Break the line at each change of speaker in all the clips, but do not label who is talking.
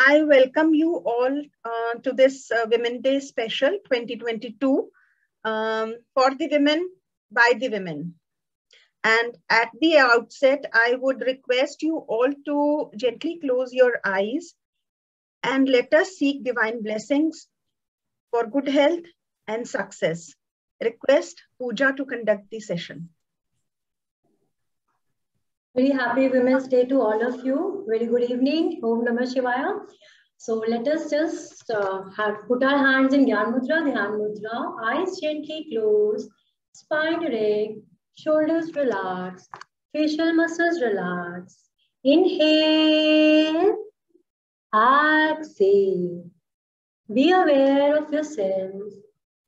I welcome you all to this Women Day special 2022 for the women, by the women. And at the outset, I would request you all to gently close your eyes and let us seek divine blessings for good health and success. Request Pooja to conduct the session.
Very happy Women's Day to all of you. Very good evening. Om Namah Shivaya. So let us just put our hands in Gyan Mudra, Dhyan Mudra, eyes gently closed, spine erect, shoulders relaxed, facial muscles relaxed. Inhale, exhale. Be aware of yourself.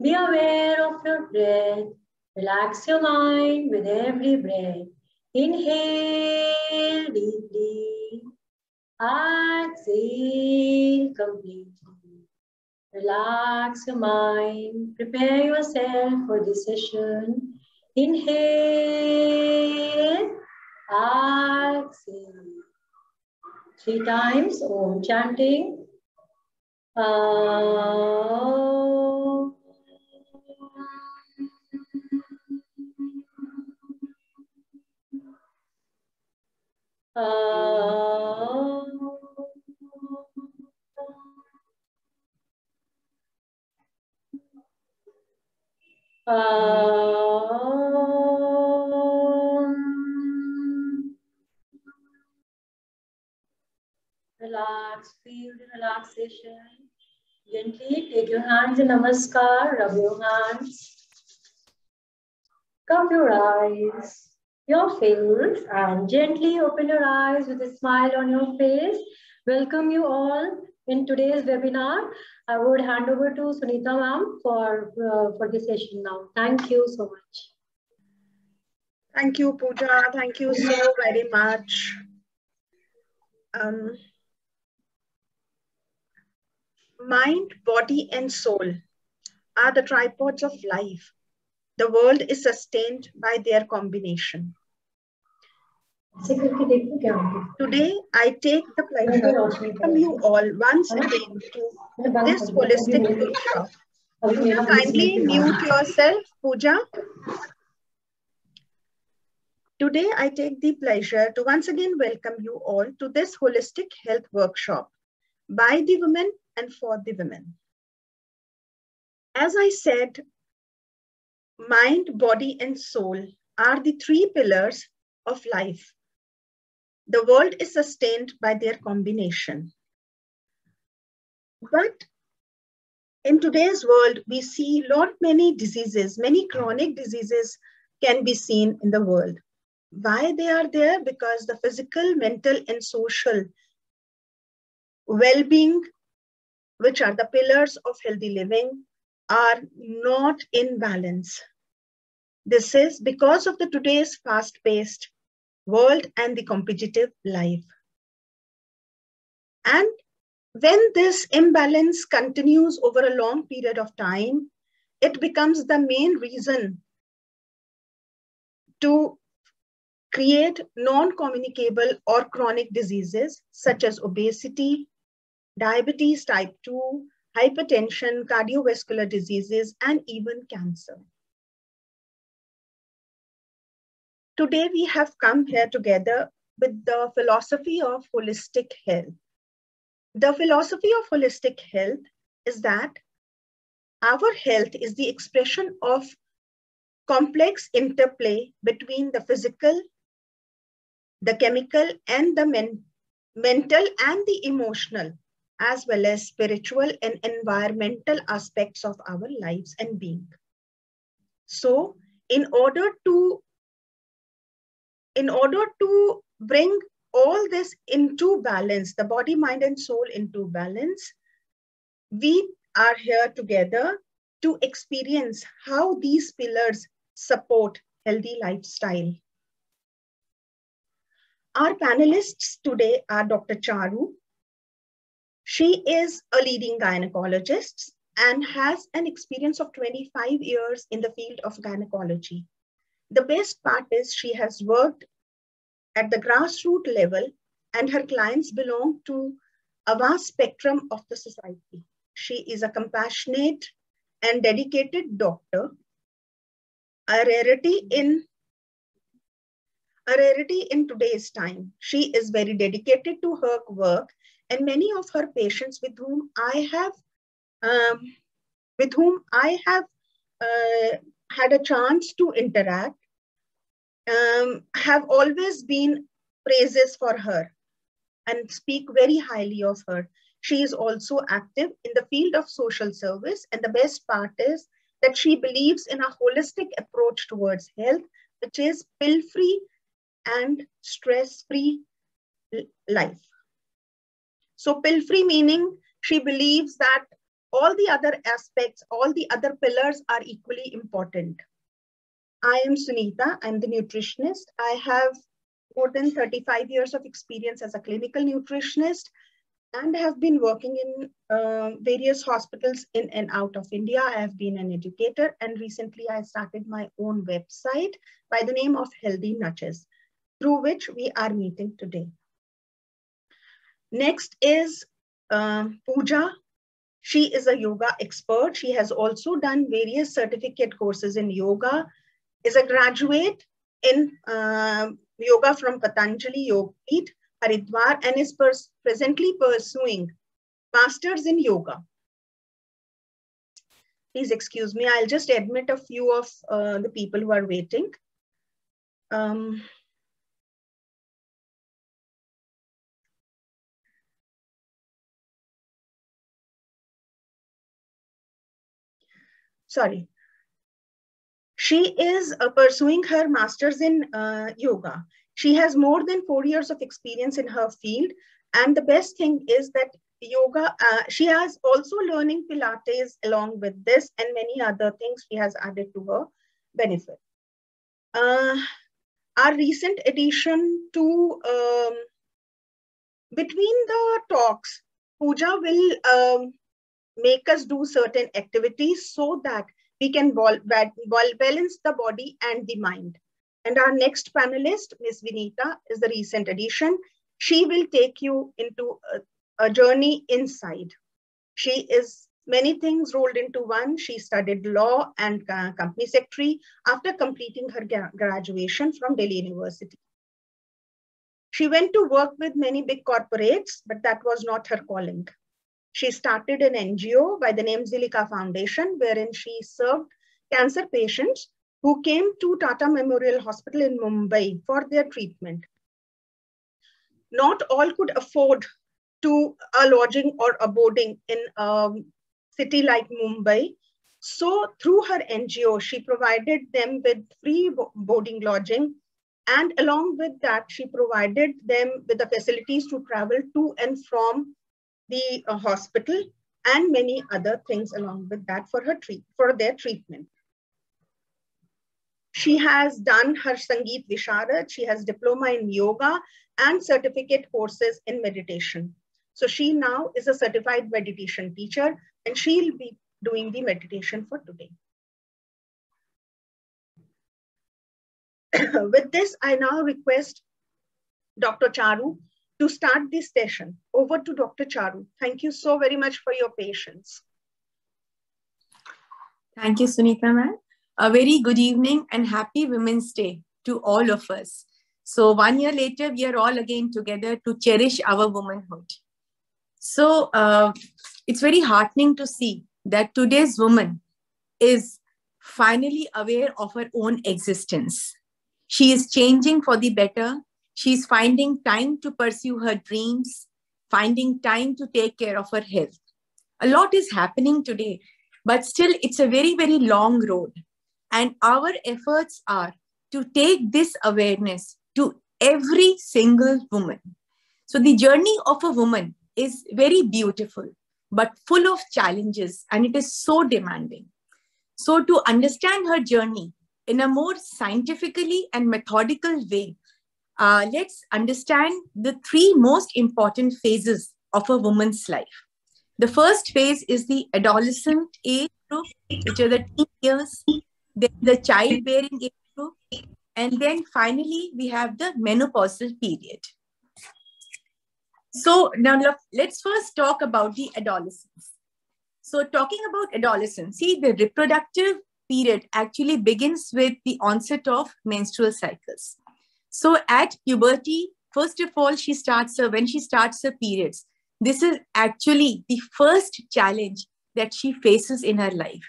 Be aware of your breath. Relax your mind with every breath. Inhale deeply. Exhale completely. Relax your mind. Prepare yourself for this session. Inhale. Exhale. 3 times. Om chanting. Relax, feel the relaxation. Gently take your hands in Namaskar, rub your hands. Cup your eyes, your face, and gently open your eyes with a smile on your face. Welcome you all in today's webinar. I would hand over to Sunita ma'am for the session now. Thank you so much.
Thank you, Pooja. Thank you so very much. Mind, body, and soul are the tripods of life. The world is sustained by their combination. Today, I take the pleasure to welcome you all once again to this holistic workshop. Pooja, kindly mute yourself, Pooja. Today, I take the pleasure to once again welcome you all to this holistic health workshop by the women and for the women. As I said, mind, body, and soul are the 3 pillars of life. The world is sustained by their combination. But in today's world, we see many diseases, many chronic diseases can be seen in the world. Why they are there? Because the physical, mental, and social well-being, which are the pillars of healthy living, are not in balance. This is because of today's fast-paced world and the competitive life. And when this imbalance continues over a long period of time, it becomes the main reason to create non-communicable or chronic diseases such as obesity, diabetes type 2, hypertension, cardiovascular diseases, and even cancer. Today, we have come here together with the philosophy of holistic health. The philosophy of holistic health is that our health is the expression of complex interplay between the physical, the chemical, and the mental and the emotional, as well as spiritual and environmental aspects of our lives and being. So, in order to bring all this into balance, the body, mind, and soul into balance, we are here together to experience how these pillars support healthy lifestyle. Our panelists today are Dr. Charu. She is a leading gynecologist and has an experience of 25 years in the field of gynecology. The best part is she has worked at the grassroots level and her clients belong to a vast spectrum of the society. She is a compassionate and dedicated doctor, a rarity in today's time. She is very dedicated to her work, and many of her patients with whom I have had a chance to interact have always been praises for her and speak very highly of her. She is also active in the field of social service, and the best part is that she believes in a holistic approach towards health, which is pill-free and stress-free life. So pill-free meaning she believes that all the other aspects, all the other pillars are equally important. I am Sunita. I'm the nutritionist. I have more than 35 years of experience as a clinical nutritionist and have been working in various hospitals in and out of India. I have been an educator, and recently I started my own website by the name of Healthy Nudges, through which we are meeting today. Next is Pooja. She is a yoga expert. She has also done various certificate courses in yoga, is a graduate in yoga from Patanjali Yogapeeth, Haridwar, and is presently pursuing masters in yoga. Please excuse me, I'll just admit a few of the people who are waiting. Sorry. She is pursuing her master's in yoga. She has more than 4 years of experience in her field. And the best thing is that yoga, she has also learning Pilates along with this and many other things she has added to her benefit. Our recent addition to, between the talks, Pooja will make us do certain activities so that we can balance the body and the mind. And our next panelist, Ms. Vinita, is the recent addition. She will take you into a journey inside. She is many things rolled into one. She studied law and company secretary after completing her graduation from Delhi University. She went to work with many big corporates, but that was not her calling. She started an NGO by the name Zilika Foundation, wherein she served cancer patients who came to Tata Memorial Hospital in Mumbai for their treatment. Not all could afford to a lodging or a boarding in a city like Mumbai. So through her NGO, she provided them with free boarding lodging. And along with that, she provided them with the facilities to travel to and from the hospital and many other things along with that for their treatment. She has done her Sangeet Visharad. She has diploma in yoga and certificate courses in meditation. So she now is a certified meditation teacher, and she'll be doing the meditation for today. With this, I now request Dr. Charu to start this session. Over to Dr. Charu. Thank you so very much for your patience.
Thank you, Sunita ma'am. A very good evening and happy Women's Day to all of us. So 1 year later, we are all again together to cherish our womanhood. So it's very heartening to see that today's woman is finally aware of her own existence. She is changing for the better. She's finding time to pursue her dreams, finding time to take care of her health. A lot is happening today, but still it's a very, very long road. And our efforts are to take this awareness to every single woman. So the journey of a woman is very beautiful, but full of challenges, and it is so demanding. So to understand her journey in a more scientifically and methodical way, let's understand the 3 most important phases of a woman's life. The first phase is the adolescent age group, which are the teen years, then the childbearing age group, and then finally we have the menopausal period. So now let's first talk about the adolescence. So talking about adolescence, see, the reproductive period actually begins with the onset of menstrual cycles. So at puberty, first of all, when she starts her periods, this is actually the first challenge that she faces in her life.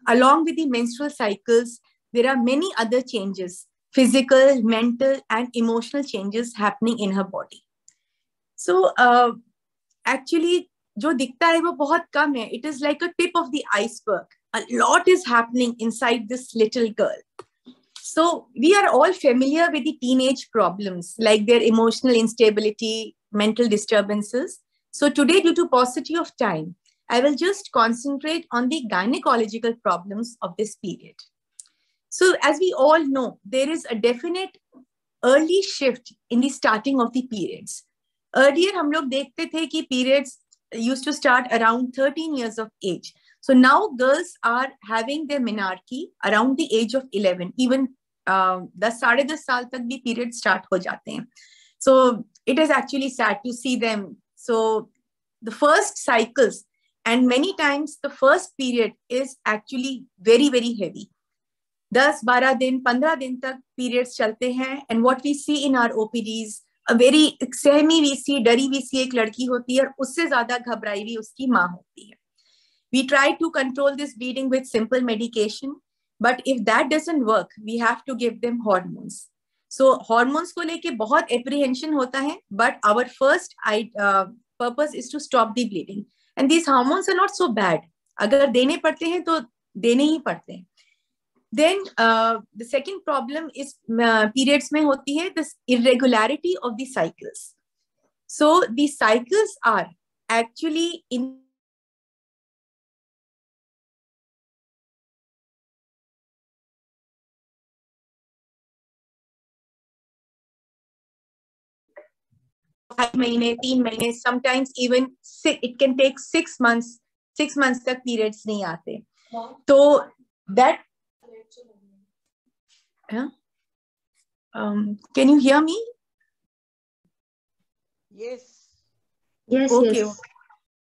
Along with the menstrual cycles, there are many other changes, physical, mental, and emotional changes happening in her body. So actually, जो दिखता है वो बहुत कम है. It is like a tip of the iceberg. A lot is happening inside this little girl. So we are all familiar with the teenage problems, like their emotional instability, mental disturbances. So today, due to paucity of time, I will just concentrate on the gynecological problems of this period. So as we all know, there is a definite early shift in the starting of the periods. Earlier, हम लोग देखते थे कि periods used to start around 13 years of age. So now girls are having their menarche around the age of 11. Even 10-10 साल तक भी periods start हो जाते हैं. So it is actually sad to see them. So the first cycles, and many times the first period is actually very, very heavy. 10-12 दिन, 15 दिन तक periods चलते हैं. And what we see in our OPDs, a very सहमी we see, डरी we see एक लड़की होती है और उससे ज्यादा घबराई हुई उसकी माँ होती है. We try to control this bleeding with simple medication, but if that doesn't work, we have to give them hormones. So hormones को लेके बहुत apprehension होता है, but our first purpose is to stop the bleeding. And these hormones are not so bad. अगर देने पड़ते हैं तो देने ही पड़ते हैं. Then the second problem is periods में होती है this irregularity of the cycles. So the cycles are actually in महीने 3 महीने, sometimes even it can take 6 months. 6 months तक periods नहीं आते. तो that can you hear me?
Yes.
Yes.
Okay.
Yes.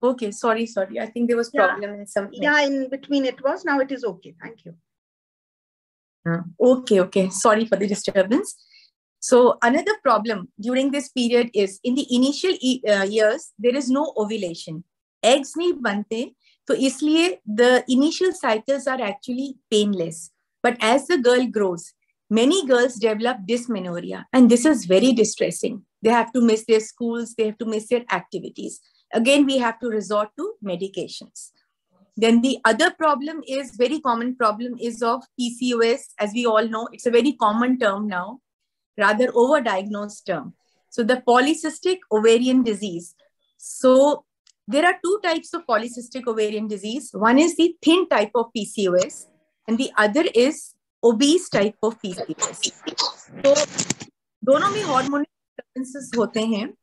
Okay. Sorry. I think there was problem in some.
Yeah, in between it was. Now it is okay. Thank you.
Okay. Sorry for the disturbance. So another problem during this period is in the initial years, there is no ovulation. Eggs नहीं बनते, तो इसलिए the initial cycles are actually painless. But as the girl grows, many girls develop dysmenorrhea, and this is very distressing. They have to miss their schools, they have to miss their activities. Again, we have to resort to medications. Then the other problem is, very common problem is of PCOS. As we all know, it's a very common term now, rather overdiagnosed term. So the polycystic ovarian disease. So there are two types of polycystic ovarian disease. One is the thin type of PCOS, and the other is obese type of PCOS. So दोनों में hormonal disturbances होते हैं,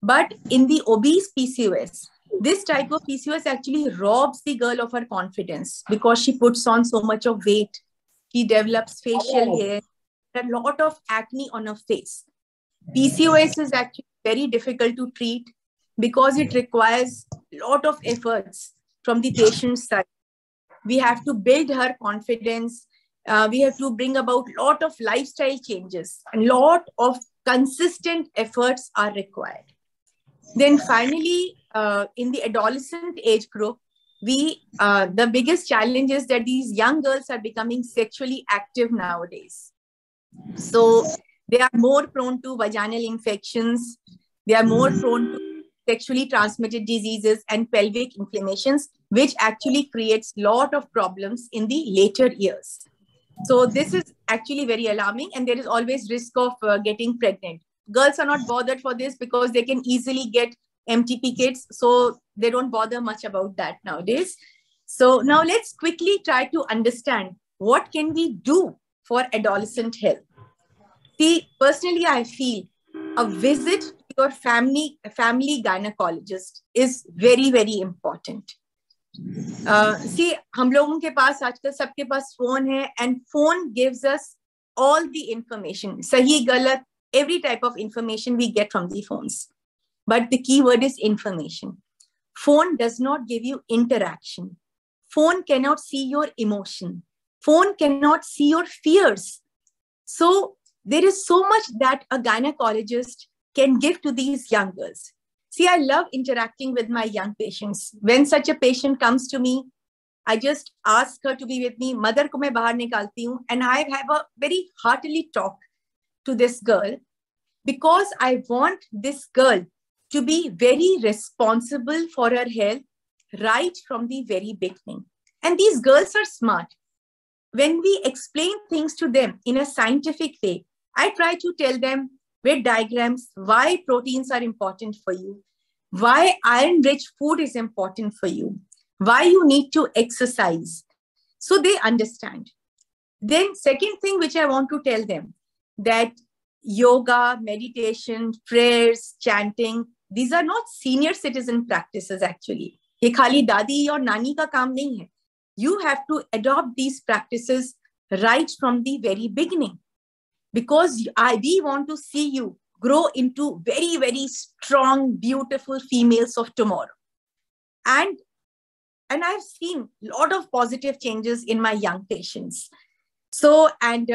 but in the obese PCOS, this type of PCOS actually robs the girl of her confidence because she puts on so much of weight. She develops facial hair, a lot of acne on her face. PCOS is actually very difficult to treat because it requires a lot of efforts from the patient's side. We have to build her confidence. We have to bring about a lot of lifestyle changes, and a lot of consistent efforts are required. Then finally, in the adolescent age group, the biggest challenge is that these young girls are becoming sexually active nowadays. So they are more prone to vaginal infections. They are more prone to sexually transmitted diseases and pelvic inflammations, which actually creates a lot of problems in the later years. So this is actually very alarming, and there is always risk of getting pregnant. Girls are not bothered for this because they can easily get MTP kits, so they don't bother much about that nowadays. So now let's quickly try to understand what can we do for adolescent health. See, personally, I feel a visit to your family gynecologist is very, very important. See, हम लोगों के पास आजकल सबके पास phone है, and phone gives us all the information, सही गलत, every type of information we get from the phones. but the key word is information. Phone does not give you interaction. Phone cannot see your emotion. Phone cannot see your fears. So there is so much that a gynecologist can give to these young girls. See, I love interacting with my young patients. When such a patient comes to me, I just ask her to be with me. Mother ko main bahar nikalti hu, and I have a very heartily talk to this girl because I want this girl to be very responsible for her health right from the very beginning. And these girls are smart. When we explain things to them in a scientific way, I try to tell them with diagrams why proteins are important for you, why iron-rich food is important for you, why you need to exercise, so they understand. Then second thing which I want to tell them, that yoga, meditation, prayers, chanting, these are not senior citizen practices actually. ये खाली दादी और नानी का काम नहीं है. You have to adopt these practices right from the very beginning, because we want to see you grow into very, very strong, beautiful females of tomorrow. And I've seen a lot of positive changes in my young patients. So, and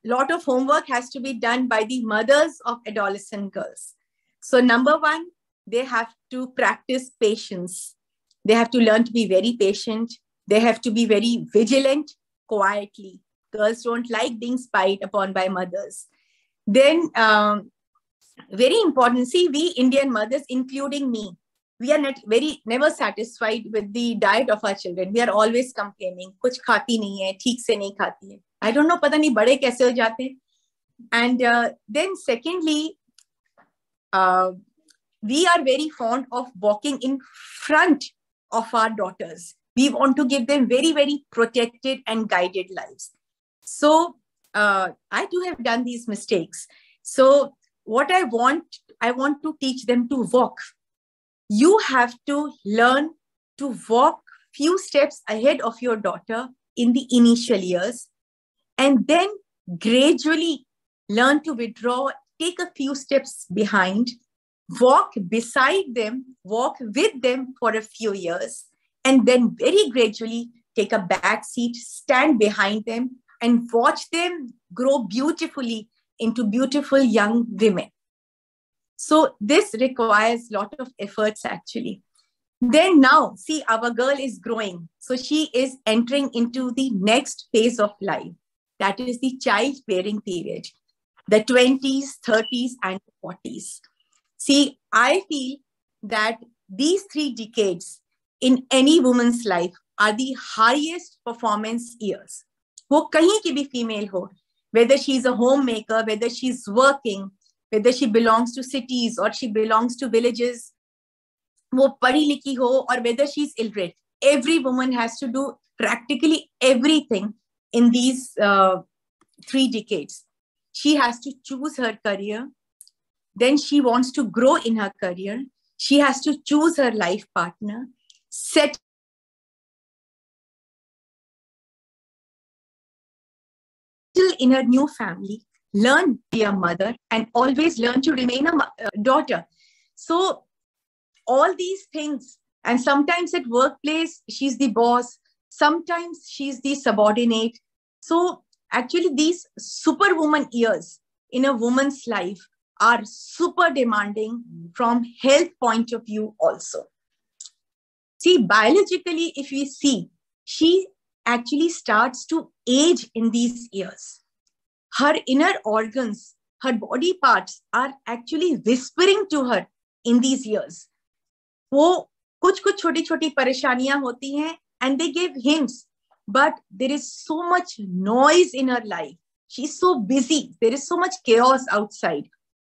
lot of homework has to be done by the mothers of adolescent girls. So number one, they have to practice patience. They have to learn to be very patient. They have to be very vigilant quietly. Girls don't like being spied upon by mothers. Then very important, see, we Indian mothers, including me, we are never satisfied with the diet of our children. We are always complaining, kuch khati nahi hai, theek se nahi khati hai. I don't know, pata nahi bade kaise ho jate hain. And then secondly, we are very fond of walking in front of our daughters. We want to give them very, very protected and guided lives. So I too have done these mistakes. So what I want to teach them to walk. You have to learn to walk few steps ahead of your daughter in the initial years, and then gradually learn to withdraw, take a few steps behind, walk beside them, walk with them for a few years, and then very gradually take a back seat, stand behind them, and watch them grow beautifully into beautiful young women. So this requires a lot of efforts actually. Then now, see, our girl is growing. So she is entering into the next phase of life. That is the childbearing period, the 20s, 30s, and 40s. See, I feel that these 3 decades in any woman's life are the highest performance years. वो कहीं की भी female हो, whether she's a homemaker, whether she's working, whether she belongs to cities or she belongs to villages, वो पढ़ी लिखी हो, or whether she's illiterate, every woman has to do practically everything in these 3 decades. She has to choose her career. Then she wants to grow in her career. She has to choose her life partner, set in her new family, learn to be a mother, and always learn to remain a daughter. So all these things, and sometimes at workplace, she's the boss, sometimes she's the subordinate. So actually these superwoman years in a woman's life are super demanding from health point of view also. See, biologically, if we see, she actually starts to age in these years. Her inner organs, her body parts are actually whispering to her in these years. वो कुछ छोटी-छोटी परेशानियां होती हैं, and they give hints, but there is so much noise in her life. She's so busy. There is so much chaos outside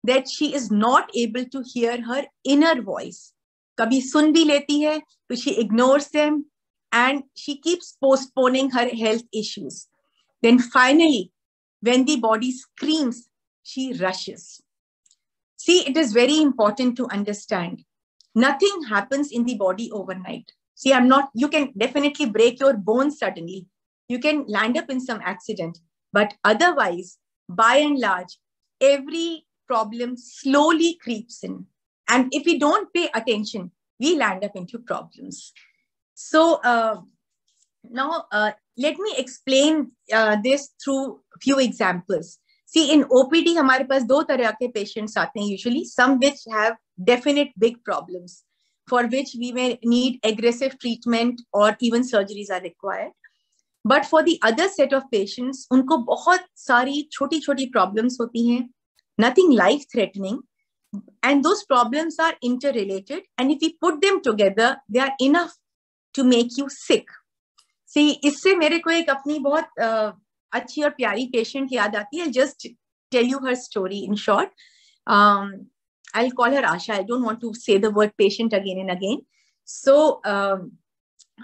that she is not able to hear her inner voice. कभी सुन भी लेती है, तो she ignores them, and she keeps postponing her health issues. Then finally, when the body screams, she rushes. See, it is very important to understand. Nothing happens in the body overnight. See, you can definitely break your bones suddenly. You can land up in some accident. But otherwise, by and large, every problem slowly creeps in. And if we don't pay attention, we land up into problems. So now let me explain this through few examples. See, in OPD, हमारे पास दो तरह के patients आते हैं usually, some which have definite big problems, for which we may need aggressive treatment or even surgeries are required. But for the other set of patients, उनको बहुत सारी छोटी-छोटी problems होती हैं, nothing life-threatening, and those problems are interrelated. And if we put them together, they are enough to make you sick. See, इससे मेरे को एक अपनी बहुत अच्छी और प्यारी patient याद आती है. I'll just tell you her story in short. I'll call her Asha. I don't want to say the word patient again and again. So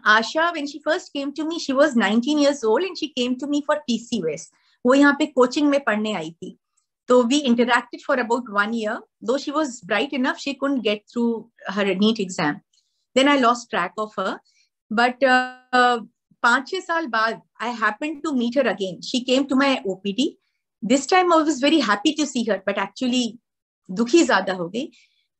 Asha, when she first came to me, she was 19 years old and she came to me for PCOS. वो यहाँ पे coaching में पढ़ने आई थी. So we interacted for about 1 year. Though she was bright enough, she couldn't get through her NEET exam. Then I lost track of her. But 5-6 साल बाद, I happened to meet her again. She came to my OPD. This time I was very happy to see her, but actually दुखी ज़्यादा हो गई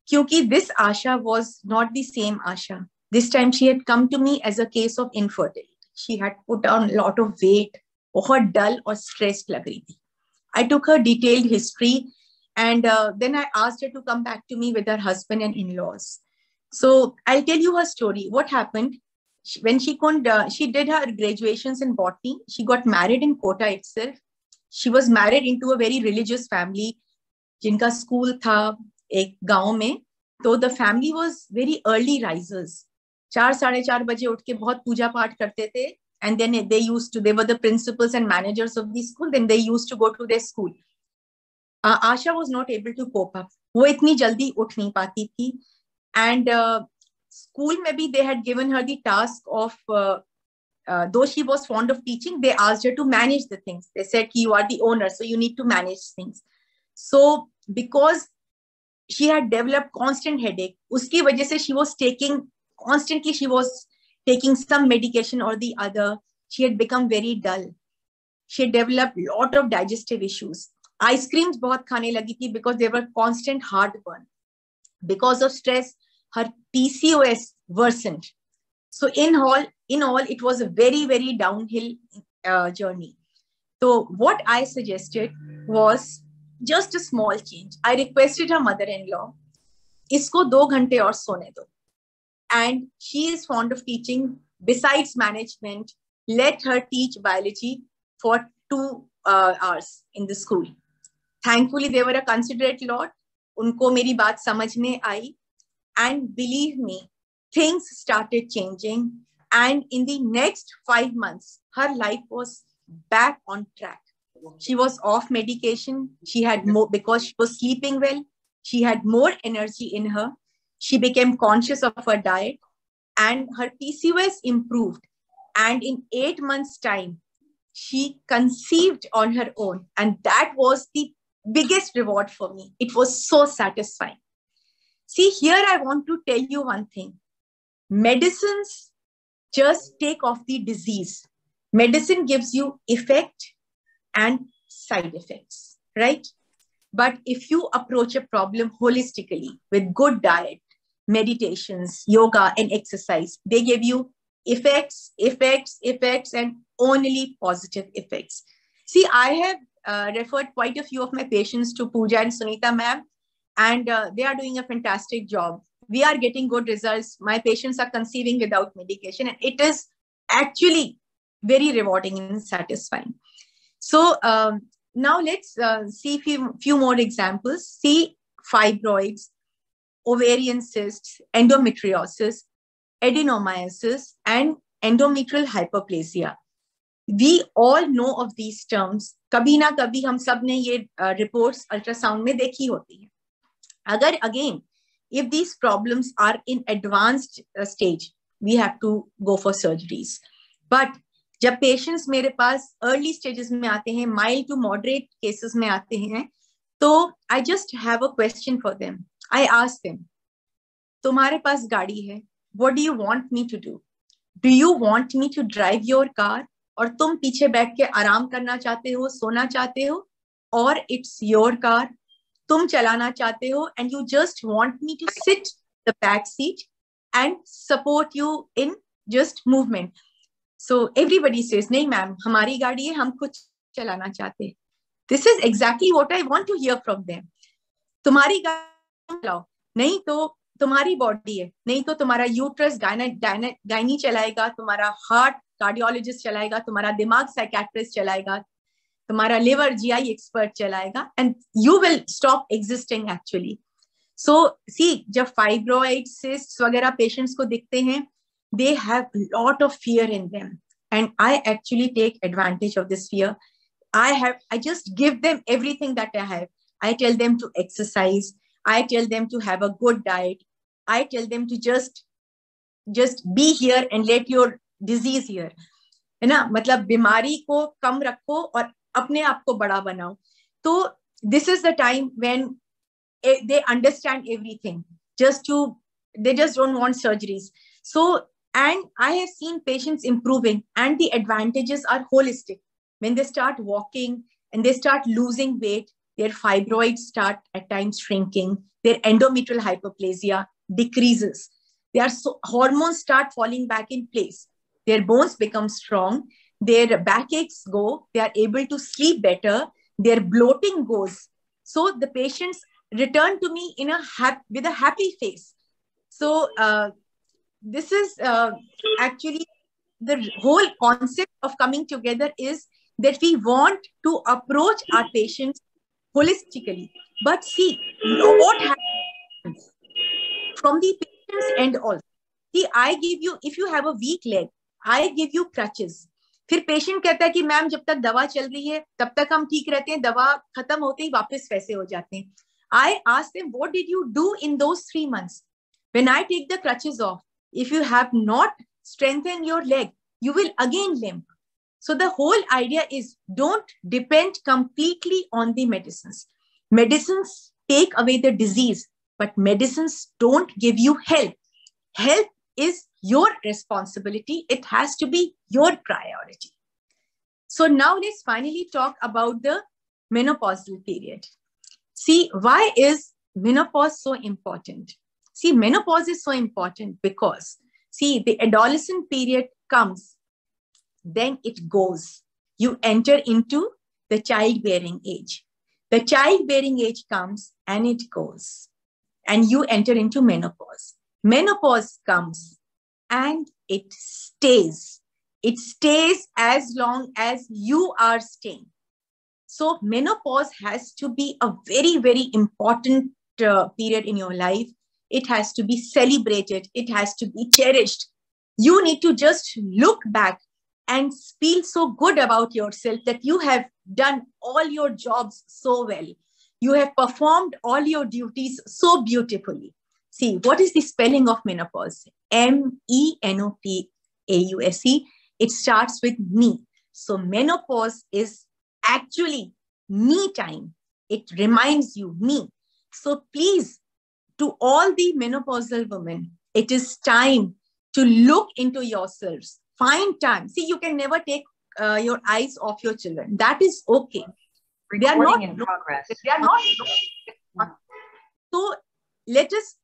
क्योंकि this Asha was not the same Asha. This time she had come to me as a case of infertility. She had put on a lot of weight, बहुत dull और stressed लग रही थी. I took her detailed history and then I asked her to come back to me with her husband and in-laws. So I'll tell you her story. What happened? When she did her graduations in botany. She got married in Kota itself. She was married into a very religious family. जिनका school था एक गांव में, तो the family was very early risers. 4-4:30 बजे उठ के बहुत पूजा पाठ करते थे, and then they were the principals and managers of the school. Then they used to go to their school. Asha was not able to cope up. वो इतनी जल्दी उठ नहीं पाती थी, and school में भी they had given her the task of though she was fond of teaching, they asked her to manage the things. They said you are the owner, so you need to manage things. So because she had developed constant headache, uski wajah se she was taking some medication or the other. She had become very dull. She had developed a lot of digestive issues. Ice creams bahut khane lagi thi because there were constant heartburn. Because of stress, her PCOS worsened. So in all, it was a very, very downhill journey. So what I suggested was just a small change. I requested her mother-in-law, isko 2 ghante aur sone do. And she is fond of teaching. Besides management, let her teach biology for 2 hours in the school. Thankfully, they were a considerate lot. Unko meri baat samajh mein aayi. And believe me, things started changing. And in the next 5 months, her life was back on track. She was off medication. She had more, because she was sleeping well. She had more energy in her. She became conscious of her diet and her PCOS improved. And in 8 months' time, she conceived on her own. And that was the biggest reward for me. It was so satisfying. See, here I want to tell you one thing. Medicines just take off the disease. Medicine gives you effect and side effects, right? But if you approach a problem holistically with good diet, meditations, yoga, and exercise, they give you effects, and only positive effects. See, I have referred quite a few of my patients to Pooja and Sunita ma'am, and they are doing a fantastic job. We are getting good results. My patients are conceiving without medication, and it is actually very rewarding and satisfying. So now let's see few more examples. See, fibroids, ovarian cysts, endometriosis, adenomyosis, and endometrial hyperplasia. We all know of these terms. कभी ना कभी हम सब ने ये reports ultrasound में देखी होती हैं. Agar again, if these problems are in advanced stage, we have to go for surgeries. But जब पेशेंट्स मेरे पास अर्ली स्टेजेस में आते हैं, माइल्ड टू मॉडरेट केसेस में आते हैं, तो I just have a question for them. I ask them, तुम्हारे पास गाड़ी है, what do you want me to do? Do you want me to drive your car, और तुम पीछे बैठ के आराम करना चाहते हो, सोना चाहते हो, और इट्स योर कार तुम चलाना चाहते हो and you just want me to sit the back seat and support you in just movement. So everybody says, नहीं मैम, हमारी गाड़ी है, हम खुद चलाना चाहते हैं. This is exactly what I want to hear from them. तुम्हारी गाड़ी चलाओ, नहीं तो तुम्हारी बॉडी है, नहीं तो तुम्हारा यूट्रस गायनी चलाएगा, तुम्हारा हार्ट कार्डियोलॉजिस्ट चलाएगा, तुम्हारा दिमाग साइकेट्रिस्ट चलाएगा, तुम्हारा लिवर जीआई एक्सपर्ट चलाएगा, and you will stop existing actually. So see, जब फाइब्रॉइड सिस्ट्स वगैरह पेशेंट्स को दिखते हैं, they have a lot of fear in them, and I actually take advantage of this fear. I just give them everything that I have. I tell them to exercise, I tell them to have a good diet, I tell them to just be here and let your disease here, है ना, मतलब बीमारी को कम रखो और अपने आप को बड़ा बनाओ. तो this is the time when they understand everything, they just don't want surgeries. So, and I have seen patients improving, and the advantages are holistic. When they start walking and they start losing weight, their fibroids start at times shrinking, their endometrial hyperplasia decreases, hormones start falling back in place, their bones become strong, their backaches go, they are able to sleep better, their bloating goes. So the patients return to me with a happy face. So this is actually the whole concept of coming together, is that we want to approach our patients holistically. But see, what happens from the patient's end also. See, I give you, if you have a weak leg, I give you crutches. फिर patient कहता है कि ma'am जब तक दवा चल रही है तब तक हम ठीक रहते हैं, दवा खत्म होते ही वापस वैसे हो जाते हैं. I ask them, what did you do in those 3 months? When I take the crutches off, if you have not strengthened your leg, you will again limp. So the whole idea is, don't depend completely on the medicines. Medicines take away the disease, but medicines don't give you health. Health is your responsibility. It has to be your priority. So now let's finally talk about the menopausal period. See, why is menopause so important? See, menopause is so important because, see, the adolescent period comes, then it goes. You enter into the childbearing age. The childbearing age comes and it goes. And you enter into menopause. Menopause comes and it stays. It stays as long as you are staying. So menopause has to be a very, very important period in your life. It has to be celebrated. It has to be cherished. You need to just look back and feel so good about yourself that you have done all your jobs so well. You have performed all your duties so beautifully. See, what is the spelling of menopause? menopause. It starts with me. So menopause is actually me time. It reminds you me. So please, to all the menopausal women, it is time to look into yourselves. Find time. See, you can never take your eyes off your children. That is okay. They are not in progress. They are not. So let us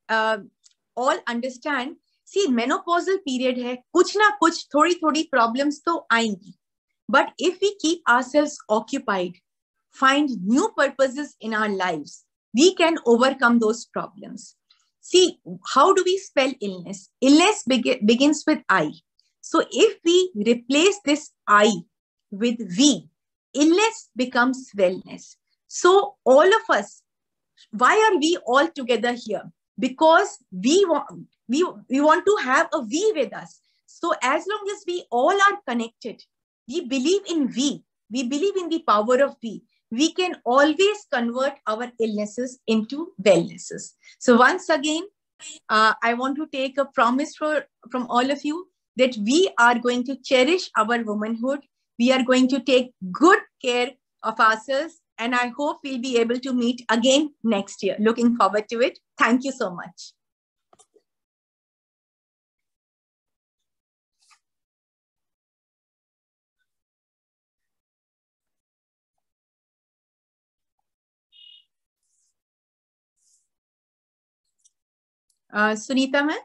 all understand. See, menopausal period है, कुछ ना कुछ थोड़ी problems तो आएंगी. But if we keep ourselves occupied, find new purposes in our lives, we can overcome those problems. See, how do we spell illness? Illness begins with I. So if we replace this I with V, illness becomes wellness. So all of us, why are we all together here? Because we want to have a we with us. So as long as we all are connected, we believe in we believe in the power of we can always convert our illnesses into wellnesses. So once again, I want to take a promise from all of you that we are going to cherish our womanhood. We are going to take good care of ourselves. And I hope we'll be able to meet again next year. Looking forward to it. Thank you so much. Sunita ma'am.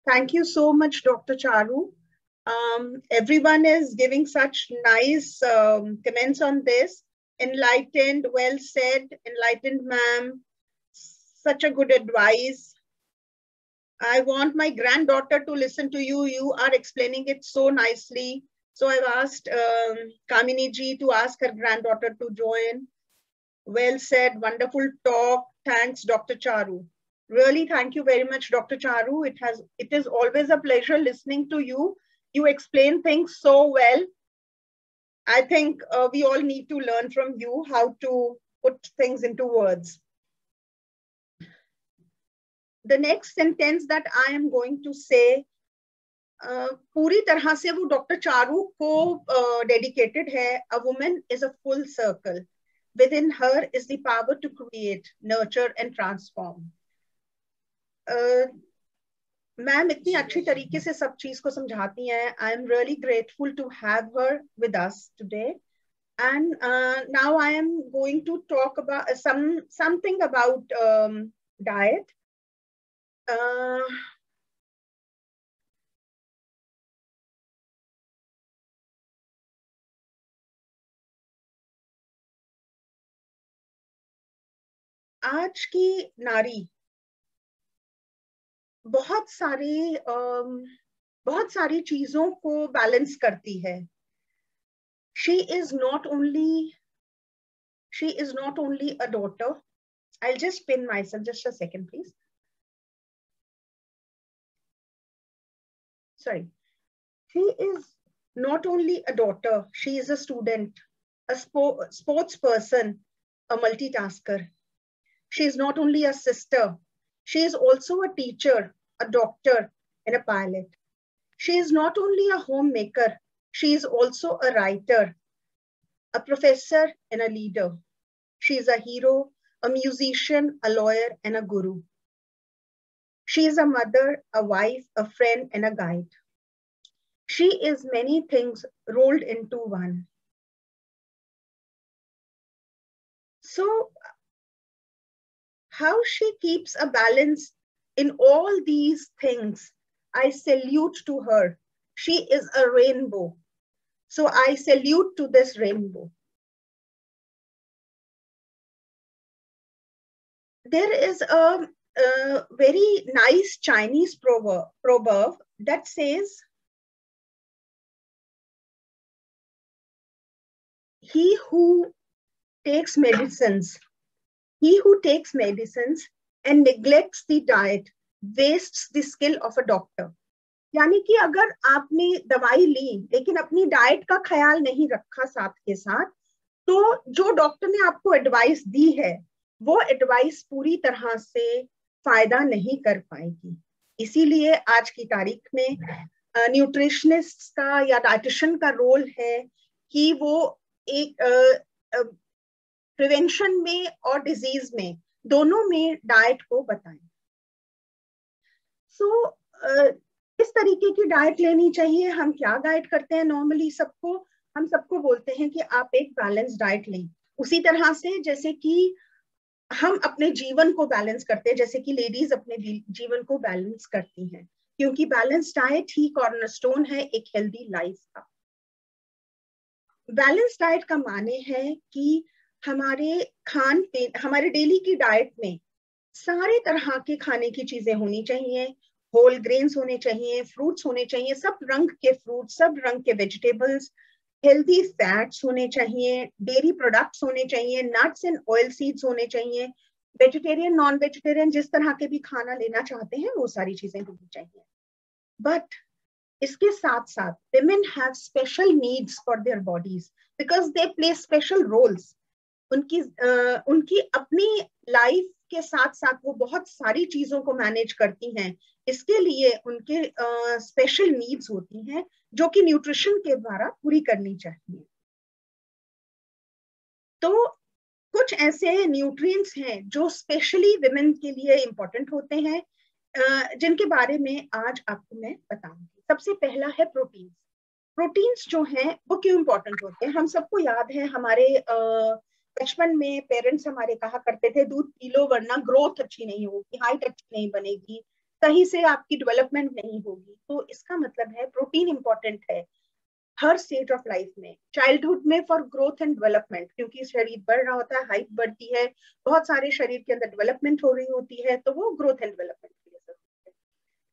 Thank you so much, Dr. Charu. Everyone is giving such nice comments on this. Enlightened, well said, enlightened ma'am. Such a good advice. I want my granddaughter to listen to you. You are explaining it so nicely. So I've asked Kamini ji to ask her granddaughter to join. Well said, wonderful talk. Thanks, Dr. Charu. Really, thank you very much, Dr. Charu. It is always a pleasure listening to you. You explain things so well. I think we all need to learn from you how to put things into words. The next sentence that I am going to say, पूरी तरह से वो doctor Charu को dedicated है. A woman is a full circle. Within her is the power to create, nurture and transform. Ma'am इतनी अच्छी तरीके से सब चीज को समझाती हैं. I am really grateful to have her with us today. And now I am going to talk about something about diet. आज की नारी बहुत सारी चीजों को बैलेंस करती है. She is not only a daughter. I'll just pin myself, just a second, please. Sorry. She is not only a daughter, she is a student, a sports person, a multitasker. She is not only a sister, she is also a teacher, a doctor, and a pilot. She is not only a homemaker, she is also a writer, a professor, and a leader. She is a hero, a musician, a lawyer, and a guru. She is a mother, a wife, a friend, and a guide. She is many things rolled into one. So, how she keeps a balance in all these things, I salute to her. She is a rainbow. So I salute to this rainbow. There is a very nice Chinese proverb that says, he who takes medicines and neglects the diet wastes the skill of a doctor. यानी कि अगर आपने दवाई ली लेकिन अपनी diet का ख्याल नहीं रखा साथ के साथ, तो जो डॉक्टर ने आपको एडवाइस दी है वो एडवाइस पूरी तरह से फायदा नहीं कर पाएगी. इसीलिए आज की तारीख में न्यूट्रिशनिस्ट का या डाइटिशियन का रोल है कि वो एक प्रिवेंशन में और डिजीज में दोनों में डाइट को बताएं. सो किस तरीके की डाइट लेनी चाहिए, हम क्या गाइड करते हैं नॉर्मली सबको, हम सबको बोलते हैं कि आप एक बैलेंस डाइट लें. उसी तरह से जैसे कि हम अपने जीवन को बैलेंस करते हैं, जैसे कि लेडीज अपने जीवन को बैलेंस करती हैं, क्योंकि बैलेंस डाइट ही कॉर्नरस्टोन है एक हेल्दी लाइफ का. बैलेंस डाइट का माने है कि हमारे खान पीन, हमारे डेली की डाइट में सारे तरह के खाने की चीजें होनी चाहिए. होल ग्रेन्स होने चाहिए, फ्रूट्स होने चाहिए, सब रंग के फ्रूट्स, सब रंग के वेजिटेबल्स, हेल्दी फैट्स होने चाहिए, डेयरी प्रोडक्ट्स होने चाहिए, नट्स एंड ऑयल सीड्स होने चाहिए, वेजिटेरियन नॉन वेजिटेरियन जिस तरह के भी खाना लेना चाहते हैं वो सारी चीजें होनी चाहिए. बट इसके साथ साथ women have special needs for their bodies because they play special roles. उनकी अपनी लाइफ के साथ साथ वो बहुत सारी चीजों को मैनेज करती हैं. इसके लिए उनके स्पेशल नीड्स होती हैं जो कि न्यूट्रिशन के द्वारा पूरी करनी चाहिए. तो कुछ ऐसे न्यूट्रिएंट्स हैं जो स्पेशली विमेन के लिए इंपॉर्टेंट होते हैं, जिनके बारे में आज आपको मैं बताऊंगी. सबसे पहला है प्रोटीन. प्रोटीन्स जो हैं वो क्यों इंपॉर्टेंट होते हैं? हम सबको याद है, हमारे बचपन में पेरेंट्स हमारे कहा करते थे दूध पी लो वरना ग्रोथ अच्छी नहीं होगी, हाइट अच्छी नहीं बनेगी, सही से आपकी डेवलपमेंट नहीं होगी। तो इसका मतलब है प्रोटीन इंपॉर्टेंट है हर स्टेज ऑफ लाइफ में। चाइल्डहुड में फॉर ग्रोथ एंड डेवलपमेंट, क्योंकि शरीर बढ़ रहा होता है, हाइट बढ़ती है, बहुत सारे शरीर के अंदर डेवलपमेंट हो रही होती है, तो वो ग्रोथ एंड डेवलपमेंट के लिए जरूरी है।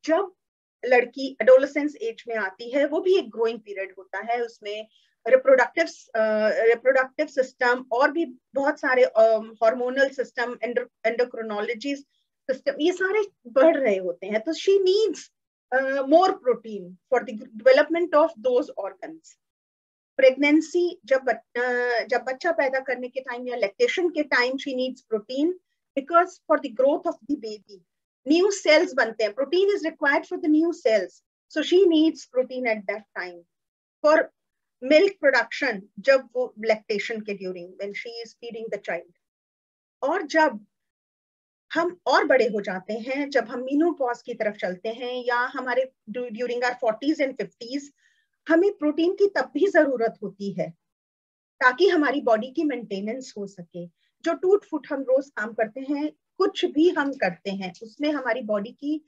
जब लड़की एडोलेसेंस एज में आती है, वो भी एक ग्रोइंग पीरियड होता है, उसमें रिप्रोडक्टिव सिस्टम और भी बहुत सारे हार्मोनल सिस्टम, एंडोक्रिनोलॉजी सिस्टम, ये सारे बढ़ रहे होते हैं। तो she needs more protein for the development of those organs. Pregnancy, जब बच्चा पैदा करने के टाइम या lactation के time she needs protein because for the growth of the baby, new cells बनते हैं, protein is required for the new cells, so she needs protein at that time. For milk production, जब वो lactation के during when she is feeding the child, और जब हम और बड़े हो जाते हैं, जब हम मीनोपॉज की तरफ चलते हैं या हमारे during our 40s and 50s, हमें प्रोटीन की तब भी जरूरत होती है ताकि हमारी बॉडी की मेंटेनेंस हो सके। जो टूट फूट हम रोज काम करते हैं, कुछ भी हम करते हैं, उसमें हमारी बॉडी की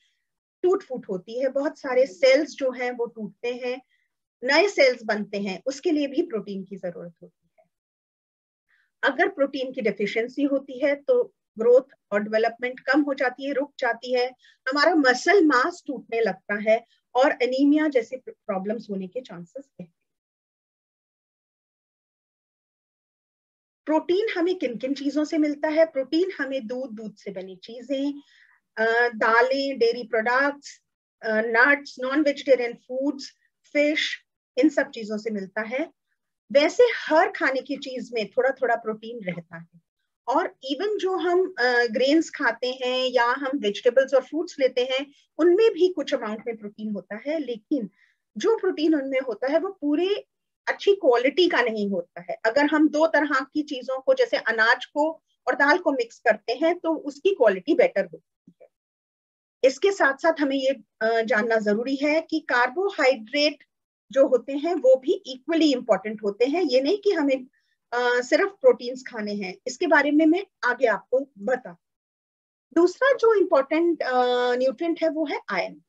टूट फूट होती है, बहुत सारे सेल्स जो हैं वो टूटते हैं, नए सेल्स बनते हैं, उसके लिए भी प्रोटीन की जरूरत होती है। अगर प्रोटीन की डेफिशिएंसी होती है तो ग्रोथ और डेवलपमेंट कम हो जाती है, रुक जाती है, हमारा मसल मास टूटने लगता है और एनीमिया जैसे प्रॉब्लम्स होने के चांसेस हैं। प्रोटीन हमें किन किन चीजों से मिलता है? प्रोटीन हमें दूध से बनी चीजें, दालें, dairy products, nuts, non vegetarian foods, fish, इन सब चीजों से मिलता है। वैसे हर खाने की चीज में थोड़ा थोड़ा प्रोटीन रहता है, और इवन जो हम ग्रेन्स खाते हैं या हम वेजिटेबल्स और फ्रूट्स लेते हैं, उनमें भी कुछ अमाउंट में प्रोटीन होता है, लेकिन जो प्रोटीन उनमें होता है वो पूरे अच्छी क्वालिटी का नहीं होता है। अगर हम दो तरह की चीजों को, जैसे अनाज को और दाल को मिक्स करते हैं, तो उसकी क्वालिटी बेटर होती है। इसके साथ साथ हमें ये जानना जरूरी है कि कार्बोहाइड्रेट जो होते हैं वो भी इक्वली इंपॉर्टेंट होते हैं। ये नहीं कि हमें सिर्फ प्रोटीन्स खाने हैं, इसके बारे में मैं आगे आपको बता। दूसरा जो इम्पोर्टेंट न्यूट्रिएंट है वो है आयरन।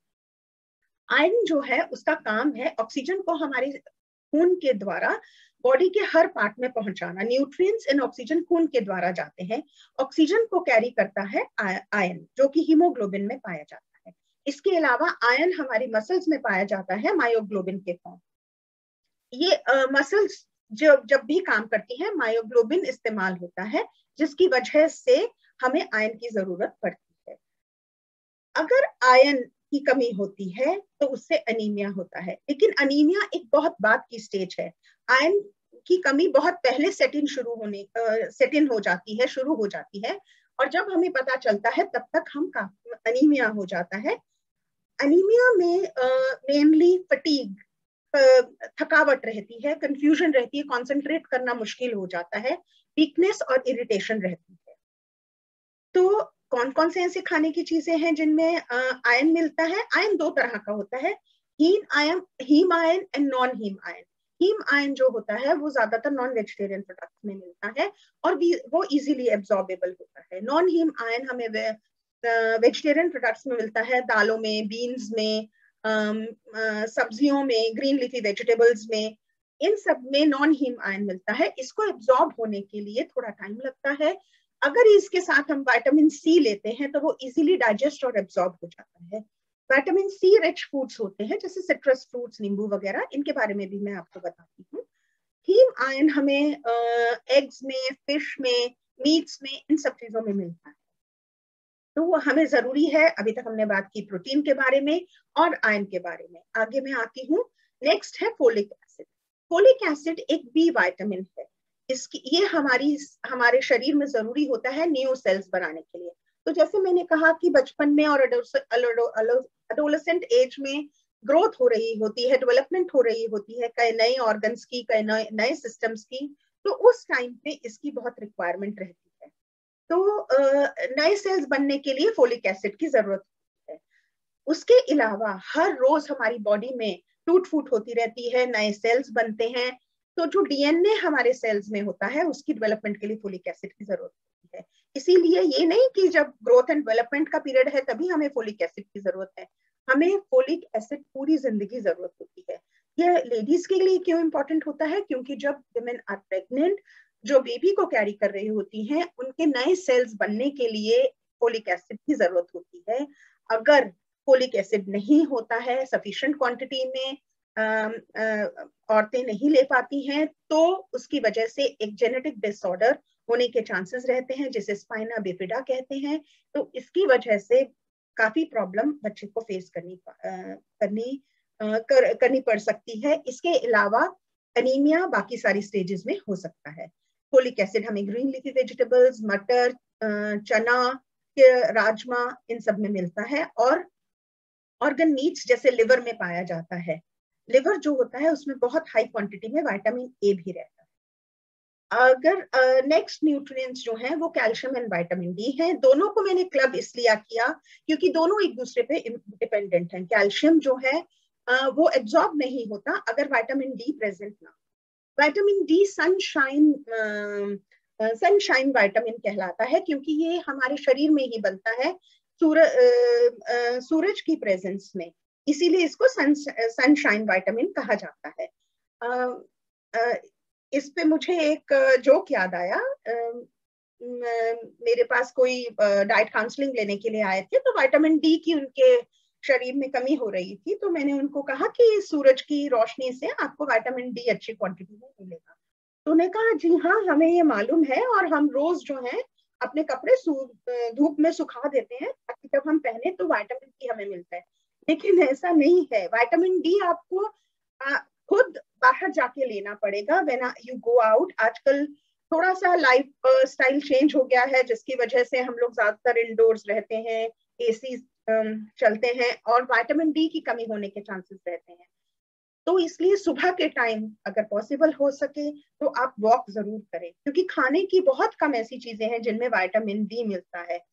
आयरन जो है उसका काम है ऑक्सीजन को हमारे खून के द्वारा बॉडी के हर पार्ट में पहुंचाना। न्यूट्रिएंट्स इन ऑक्सीजन खून के द्वारा जाते हैं, ऑक्सीजन को कैरी करता है आयरन, जो कि हीमोग्लोबिन में पाया जाता है। इसके अलावा आयरन हमारी मसल्स में पाया जाता है मायोग्लोबिन के फॉर्म। ये मसल्स जब भी काम करती है, मायोग्लोबिन इस्तेमाल होता है, जिसकी वजह से हमें आयरन की जरूरत पड़ती है। अगर आयरन की कमी होती है तो उससे अनीमिया होता है, लेकिन अनीमिया एक बहुत बाद की स्टेज है। आयरन की कमी बहुत पहले सेट इन हो जाती है, शुरू हो जाती है, और जब हमें पता चलता है तब तक हम अनीमिया हो जाता है। अनीमिया में मेनली फटीग, थकावट रहती है, कंफ्यूजन रहती है, कंसंट्रेट करना मुश्किल हो जाता है, वीकनेस और इरिटेशन रहती है। तो कौन कौन से ऐसे खाने की चीजें हैं जिनमें आयरन मिलता है? आयरन दो तरह का होता है, haem iron and non haem iron. Haem iron जो होता है वो ज्यादातर नॉन वेजिटेरियन प्रोडक्ट्स में मिलता है और वो इजीली एब्जॉर्बेबल होता है। नॉन हीम आयरन हमें वेजिटेरियन प्रोडक्ट्स में मिलता है, दालों में, बीन्स में, सब्जियों में, ग्रीन लीफी वेजिटेबल्स में, इन सब में नॉन हीम आयरन मिलता है। इसको एब्जॉर्ब होने के लिए थोड़ा टाइम लगता है। अगर इसके साथ हम विटामिन सी लेते हैं तो वो इजीली डाइजेस्ट और एब्जॉर्ब हो जाता है। विटामिन सी रिच फूड्स होते हैं जैसे सिट्रस फ्रूट्स, नींबू वगैरह, इनके बारे में भी मैं आपको बताती हूँ। हीम आयरन हमें एग्स में, फिश में, मीट्स में, इन सब चीजों में मिलता है। तो वो हमें जरूरी है। अभी तक हमने बात की प्रोटीन के बारे में और आयरन के बारे में। आगे मैं आती हूँ, नेक्स्ट है फोलिक एसिड। फोलिक एसिड एक बी विटामिन है, ये हमारे शरीर में जरूरी होता है न्यू सेल्स बनाने के लिए। तो जैसे मैंने कहा कि बचपन में और एडोलेसेंट एज में ग्रोथ हो रही होती है, डेवलपमेंट हो रही होती है, कई नए ऑर्गन्स की, कई नए सिस्टम्स की, तो उस टाइम पे इसकी बहुत रिक्वायरमेंट रहती है। तो नए सेल्स बनने के लिए फोलिक एसिड की जरूरत है। उसके अलावा हर रोज हमारी बॉडी में टूट फूट होती रहती है, नए सेल्स बनते हैं। तो जो डीएनए हमारे सेल्स में होता है उसकी डेवलपमेंट के लिए फोलिक एसिड की जरूरत होती है। इसीलिए ये नहीं कि जब ग्रोथ एंड डेवलपमेंट का पीरियड है तभी हमें फोलिक एसिड की जरूरत है, हमें फोलिक एसिड पूरी जिंदगी जरूरत होती है। ये लेडीज के लिए क्यों इंपॉर्टेंट होता है? क्योंकि जब वुमेन आर प्रेग्नेंट, जो बेबी को कैरी कर रही होती हैं, उनके नए सेल्स बनने के लिए फोलिक एसिड की जरूरत होती है। अगर फोलिक एसिड नहीं होता है सफिशिएंट क्वांटिटी में, औरतें नहीं ले पाती हैं, तो उसकी वजह से एक जेनेटिक डिसऑर्डर होने के चांसेस रहते हैं, जिसे स्पाइना बिफिडा कहते हैं। तो इसकी वजह से काफी प्रॉब्लम बच्चे को फेस करनी पड़ सकती है। इसके अलावा एनीमिया बाकी सारी स्टेजेस में हो सकता है। फोलिक एसिड हमें ग्रीन लीफी वेजिटेबल्स, मटर, चना, राजमा, इन सब में मिलता है, और ऑर्गन मीट्स जैसे लिवर में पाया जाता है। लिवर जो होता है उसमें बहुत हाई क्वांटिटी में विटामिन ए भी रहता है। अगर नेक्स्ट न्यूट्रिएंट्स जो हैं वो कैल्शियम एंड विटामिन डी हैं। दोनों को मैंने क्लब इसलिए किया क्योंकि दोनों एक दूसरे पे डिपेंडेंट हैं। कैल्शियम जो है वो एब्जॉर्ब नहीं होता अगर विटामिन डी प्रेजेंट ना। विटामिन डी सनशाइन विटामिन कहलाता है, क्योंकि ये हमारे शरीर में ही बनता है सूरज की प्रेजेंस में, इसीलिए इसको सनशाइन विटामिन कहा जाता है। इस पे मुझे एक जोक याद आया। मेरे पास कोई डाइट काउंसलिंग लेने के लिए आए थे, तो विटामिन डी की उनके शरीर में कमी हो रही थी, तो मैंने उनको कहा कि सूरज की रोशनी से आपको विटामिन डी अच्छी क्वांटिटी में मिलेगा। तो उन्होंने कहा जी हाँ, हमें ये मालूम है, और हम रोज जो है अपने कपड़े धूप में सुखा देते हैं ताकि जब हम पहने तो विटामिन डी हमें मिलता है। लेकिन ऐसा नहीं है, विटामिन डी आपको खुद बाहर जाके लेना पड़ेगा व्हेन यू गो आउट। आजकल थोड़ा सा लाइफ स्टाइल चेंज हो गया है, जिसकी वजह से हम लोग ज्यादातर इंडोर्स रहते हैं, एसी चलते हैं, और विटामिन डी की कमी होने के चांसेस रहते हैं। तो इसलिए सुबह के टाइम अगर पॉसिबल हो सके तो आप वॉक जरूर करें, क्योंकि खाने की बहुत कम ऐसी चीजें हैं जिनमें विटामिन डी मिलता है।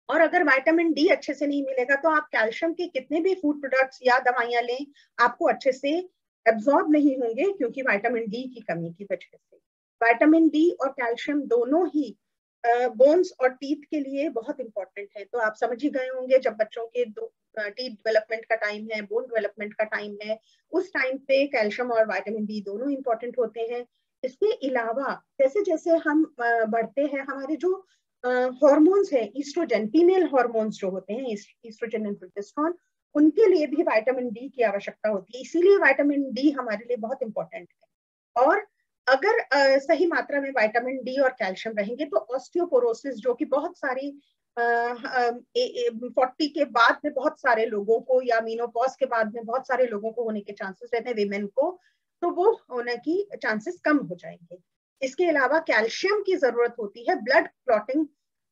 और अगर विटामिन डी अच्छे से नहीं मिलेगा तो आप कैल्शियम के कितने भी फूड प्रोडक्ट्स या दवाइयां लें, आपको अच्छे से एब्जॉर्ब नहीं होंगे, क्योंकि विटामिन डी की कमी की वजह से। विटामिन डी और कैल्शियम दोनों ही बोन्स और टीथ के लिए बहुत इंपॉर्टेंट है। तो आप समझ ही गए होंगे, जब बच्चों के टीथ डेवलपमेंट का टाइम है, बोन डेवलपमेंट का टाइम है, उस टाइम पे कैल्शियम और विटामिन डी दोनों इंपॉर्टेंट होते हैं। इसके अलावा जैसे जैसे हम बढ़ते हैं, हमारे जो हार्मोन्स हैं, ईस्ट्रोजन, फीमेल हार्मोन्स जो होते हैं, ईस्ट्रोजन एंड प्रोजेस्टेरोन, उनके लिए भी विटामिन डी की आवश्यकता होती है। इसीलिए विटामिन डी हमारे लिए बहुत इंपॉर्टेंट है। और अगर सही मात्रा में विटामिन डी और कैल्शियम रहेंगे तो ऑस्टियोपोरोसिस, जो कि बहुत सारी 40 के बाद में बहुत सारे लोगों को, या मीनोपॉज के बाद में बहुत सारे लोगों को होने के चांसेस रहते हैं, विमेन को, तो वो होने की चांसेस कम हो जाएंगे। इसके अलावा कैल्शियम की जरूरत होती है ब्लड क्लॉटिंग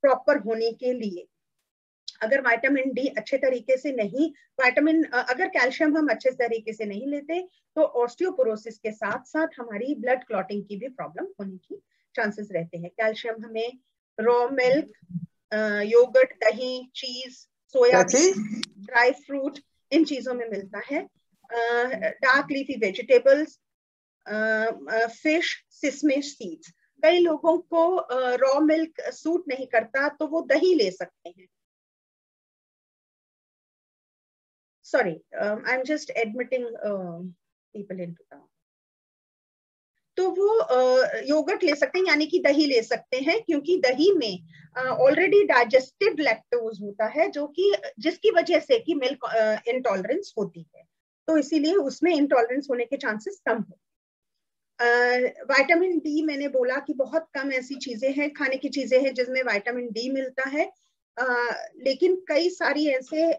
प्रॉपर होने के लिए। अगर विटामिन डी अच्छे तरीके से नहीं, अगर कैल्शियम हम अच्छे तरीके से नहीं लेते तो ऑस्टियोपोरोसिस के साथ साथ हमारी ब्लड क्लॉटिंग की भी प्रॉब्लम होने की चांसेस रहते हैं। कैल्शियम हमें रॉ मिल्क, योगर्ट, दही, चीज, सोयाबीन, ड्राई फ्रूट, इन चीजों में मिलता है। Dark leafy vegetables, fish, sesame seeds. कई लोगों को रॉ मिल्क सूट नहीं करता तो वो दही ले सकते हैं। Sorry, I'm just admitting people into that. तो वो योगर्ट ले सकते हैं, यानी कि दही ले सकते हैं, क्योंकि दही में ऑलरेडी डाइजेस्टेड लैक्टोज होता है, जो कि जिसकी वजह से कि मिल्क इंटॉलरेंस होती है, तो इसीलिए उसमें इंटॉलरेंस होने के चांसेस कम हो। विटामिन डी मैंने बोला कि बहुत कम ऐसी चीजें हैं, खाने की चीजें हैं जिसमें विटामिन डी मिलता है, लेकिन कई सारी ऐसे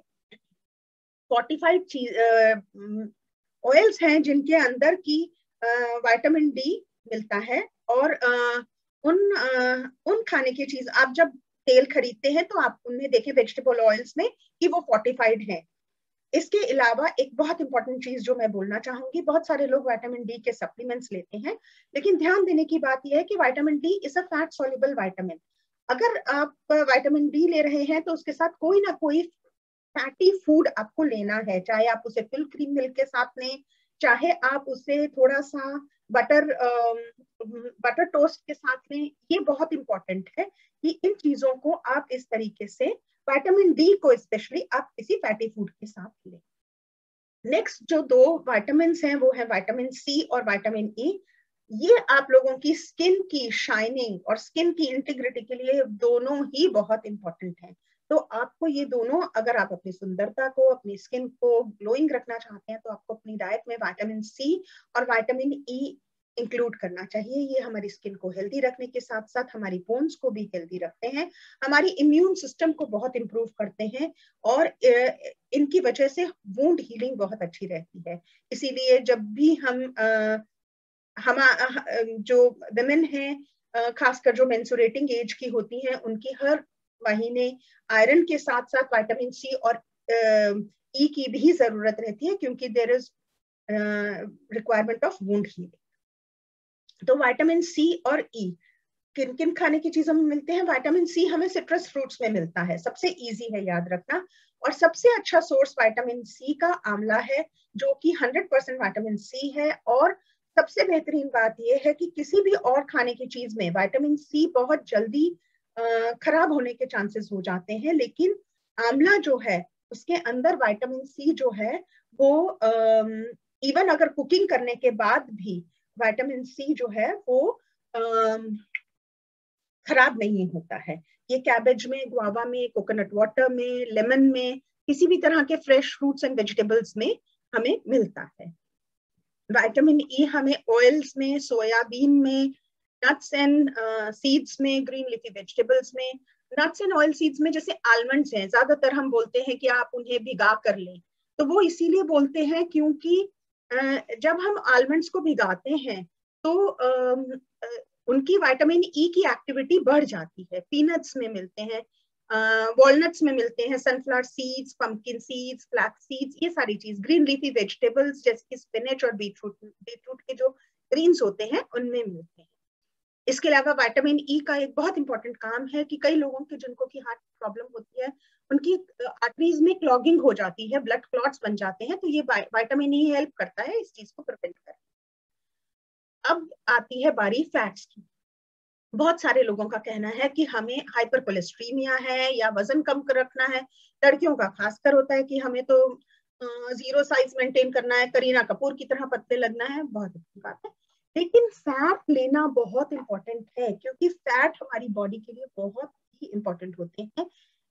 45 ऑयल्स हैं जिनके अंदर की विटामिन डी मिलता है। और उन खाने की चीज, आप जब तेल खरीदते हैं तो आप उनमें देखें वेजिटेबल ऑयल्स में कि वो फोर्टिफाइड है। इसके अलावा एक बहुत इंपॉर्टेंट चीज जो मैं बोलना चाहूंगी, बहुत सारे लोग विटामिन डी के सप्लीमेंट्स लेते हैं, लेकिन ध्यान देने की बात यह है कि vitamin D is a fat soluble vitamin. अगर आप विटामिन डी ले रहे हैं तो उसके साथ कोई ना कोई फैटी फूड आपको लेना है, चाहे आप उसे फुल क्रीम मिल्क के साथ लें, चाहे आप उसे थोड़ा सा बटर टोस्ट के साथ लें, ये बहुत इंपॉर्टेंट है कि इन चीजों को आप इस तरीके से, विटामिन डी को स्पेशली आप किसी फैटी फूड के साथ लें। नेक्स्ट जो 2 विटामिन हैं वो है विटामिन सी और विटामिन ई। ये आप लोगों की स्किन की शाइनिंग और स्किन की इंटीग्रिटी के लिए दोनों ही बहुत इंपॉर्टेंट हैं। तो आपको ये दोनों, अगर आप अपनी सुंदरता को, अपनी स्किन को ग्लोइंग रखना चाहते हैं, तो आपको अपनी डाइट में विटामिन सी और विटामिन ई इंक्लूड करना चाहिए। ये हमारी स्किन को हेल्दी रखने के साथ साथ हमारी बोन्स को भी हेल्दी रखते हैं, हमारी इम्यून सिस्टम को बहुत इंप्रूव करते हैं, और इनकी वजह से वुंड हीलिंग बहुत अच्छी रहती है। इसीलिए जब भी हम जो विमेन हैं, खासकर जो मेंस्ट्रुएटिंग एज की होती हैं, उनकी हर महीने आयरन के साथ साथ विटामिन सी और ई की भी जरूरत रहती है, क्योंकि there is requirement of wound healing. तो विटामिन सी और ई किन किन खाने की चीजों में मिलते हैं? विटामिन सी हमें सिट्रस फ्रूट्स में मिलता है, सबसे इजी है याद रखना, और सबसे अच्छा सोर्स विटामिन सी का आंवला है, जो कि 100% विटामिन सी है। और सबसे बेहतरीन बात यह है कि किसी भी और खाने की चीज में विटामिन सी बहुत जल्दी खराब होने के चांसेस हो जाते हैं, लेकिन आंवला जो है उसके अंदर विटामिन सी जो है वो इवन अगर कुकिंग करने के बाद भी विटामिन सी जो है वो खराब नहीं होता है। ये कैबेज में, गुआवा में, कोकोनट वाटर में, लेमन में, किसी भी तरह के फ्रेश फ्रूट्स एंड वेजिटेबल्स में हमें मिलता है। विटामिन ई हमें ऑयल्स में, सोयाबीन में, नट्स एंड सीड्स में, ग्रीन लीफी वेजिटेबल्स में, नट्स एंड ऑयल सीड्स में, जैसे आलमंड्स हैं, ज्यादातर हम बोलते हैं कि आप उन्हें भिगा कर लें, तो वो इसीलिए बोलते हैं क्योंकि जब हम आलमंड्स को भिगाते हैं तो उनकी विटामिन ई की एक्टिविटी बढ़ जाती है। पीनट्स में मिलते हैं, वॉलनट्स में मिलते हैं, sunflower seeds, pumpkin seeds, flax seeds, ये सारी चीज, ग्रीन लीफी वेजिटेबल्स जैसे कि स्पिनच और बीटरूट के जो ग्रीन्स होते हैं उनमें मिलते हैं। इसके अलावा विटामिन ई का एक बहुत इंपॉर्टेंट काम है कि कई लोगों के जिनको की हार्ट प्रॉब्लम होती है, उनकी आर्टरीज में क्लॉगिंग हो जाती है, ब्लड क्लॉट्स बन जाते हैं, तो ये विटामिन ई हेल्प करता है इस चीज को प्रिवेंट करने। अब आती है बारी फैट्स की। बहुत सारे लोगों का कहना है कि हमें हाइपर कोलेस्ट्रीमिया है या वजन कम रखना है। लड़कियों का खासकर होता है कि हमें तो 0 साइज मेंटेन करना है, करीना कपूर की तरह पतले लगना है, बहुत अच्छी बात है, लेकिन फैट लेना बहुत इंपॉर्टेंट है, क्योंकि फैट हमारी बॉडी के लिए बहुत ही इंपॉर्टेंट होते हैं।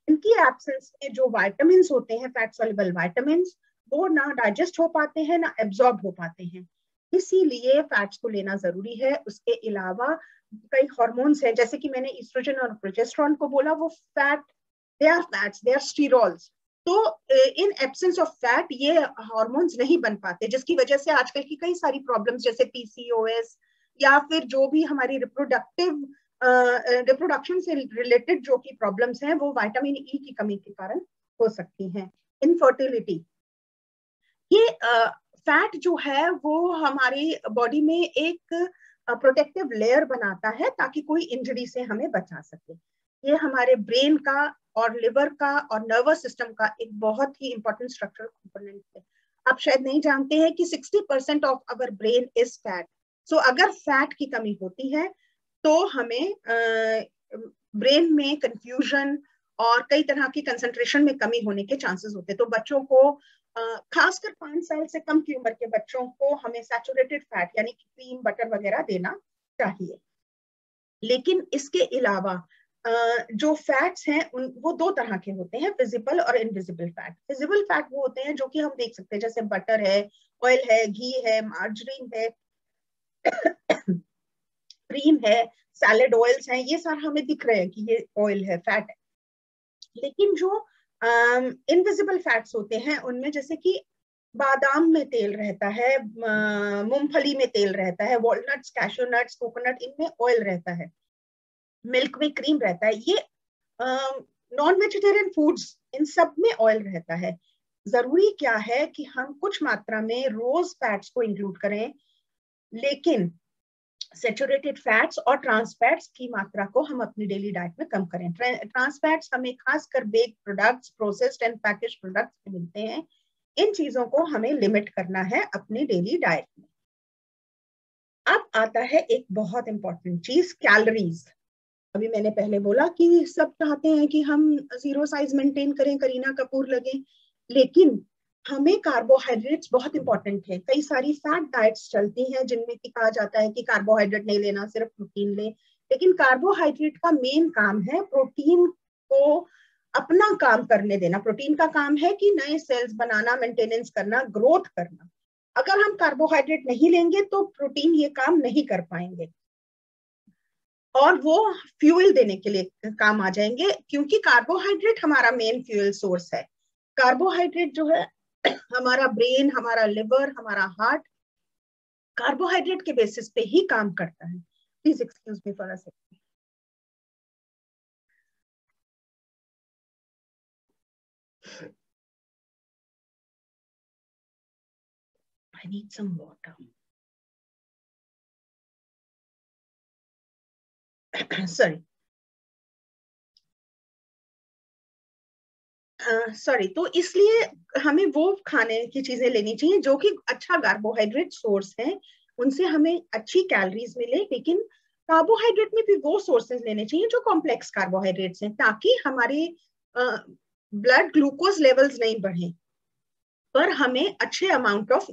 इनकी एब्सेंस में जो विटामिन होते हैं, फैट सॉल्युबल विटामिन, वो ना डाइजेस्ट हो पाते हैं ना एब्जॉर्ब हो पाते हैं, इसीलिए फैट्स को लेना जरूरी है। उसके अलावा कई हार्मोन्स हैं, जैसे कि मैंने ईस्ट्रोजन और प्रोजेस्टेरोन को बोला, वो fat, they are fats, they are sterols. तो इन एब्सेंस ऑफ फैट ये हार्मोन्स नहीं बन पाते, जिसकी वजह से आजकल की कई सारी प्रॉब्लम्स जैसे पीसीओएस या फिर जो भी हमारी रिप्रोडक्शन से रिलेटेड जो की प्रॉब्लम्स हैं, वो विटामिन ई की कमी के कारण हो सकती हैं। इनफर्टिलिटी, ये फैट जो है वो हमारी बॉडी में एक प्रोटेक्टिव लेयर बनाता है ताकि कोई इंजरी से हमें बचा सके। ये हमारे ब्रेन का और लिवर का और नर्वस सिस्टम का एक बहुत ही इंपॉर्टेंट स्ट्रक्चरल कंपोनेंट है। आप शायद नहीं जानते हैं कि 60% of our brain is fat. So अगर फैट की कमी होती है तो हमें ब्रेन में कंफ्यूजन और कई तरह की कंसंट्रेशन में कमी होने के चांसेस होते हैं। तो बच्चों को, खासकर 5 साल से कम की उम्र के बच्चों को हमें सैचुरेटेड फैट यानी कि क्रीम, बटर वगैरह देना चाहिए। लेकिन इसके अलावा जो फैट्स हैं वो 2 तरह के होते हैं, विजिबल और इनविजिबल फैट। विजिबल फैट वो होते हैं जो कि हम देख सकते हैं, जैसे बटर है, ऑयल है, घी है, मार्जरीन है, क्रीम है, सैलेड ऑयल्स हैं, ये सारा हमें दिख रहे हैं कि ये ऑयल है, फैट है। लेकिन जो इनविजिबल फैट्स होते हैं उनमें जैसे कि बादाम में तेल रहता है, मूंगफली में तेल रहता है, वॉलनट्स, कैशू नट्स, कोकोनट, इनमें ऑयल रहता है, मिल्क में क्रीम रहता है, ये नॉन वेजिटेरियन फूड्स, इन सब में ऑयल रहता है। जरूरी क्या है कि हम कुछ मात्रा में रोज फैट्स को इंक्लूड करें, लेकिन सैचुरेटेड फैट्स और ट्रांस फैट्स की मात्रा को हम अपनी डेली डाइट में कम करें। ट्रांस फैट्स हमें खासकर baked products, processed and packaged products में मिलते हैं। इन चीजों को हमें लिमिट करना है अपनी डेली डाइट में। अब आता है एक बहुत इंपॉर्टेंट चीज, कैलोरीज। अभी मैंने पहले बोला कि सब चाहते हैं कि हम 0 साइज मेंटेन करें, करीना कपूर लगे, लेकिन हमें कार्बोहाइड्रेट्स बहुत इंपॉर्टेंट है। कई सारी फैट डाइट्स चलती हैं जिनमें कि कहा जाता है कि कार्बोहाइड्रेट नहीं लेना, सिर्फ प्रोटीन ले, लेकिन कार्बोहाइड्रेट का मेन काम है प्रोटीन को अपना काम करने देना। प्रोटीन का काम है कि नए सेल्स बनाना, मेंटेनेंस करना, ग्रोथ करना। अगर हम कार्बोहाइड्रेट नहीं लेंगे तो प्रोटीन ये काम नहीं कर पाएंगे और वो फ्यूल देने के लिए काम आ जाएंगे, क्योंकि कार्बोहाइड्रेट हमारा मेन फ्यूल सोर्स है। कार्बोहाइड्रेट जो है हमारा ब्रेन, हमारा लिवर, हमारा हार्ट कार्बोहाइड्रेट के बेसिस पे ही काम करता है। Please excuse me for a second. I need some water. Sorry. Sorry. तो इसलिए हमें वो खाने की चीजें लेनी चाहिए जो कि अच्छा कार्बोहाइड्रेट सोर्स है, उनसे हमें अच्छी कैलोरीज मिले, लेकिन कार्बोहाइड्रेट में भी वो सोर्सेज लेने चाहिए जो कॉम्प्लेक्स कार्बोहाइड्रेट्स हैं, ताकि हमारे ब्लड ग्लूकोज लेवल्स नहीं बढ़े, पर हमें अच्छे अमाउंट ऑफ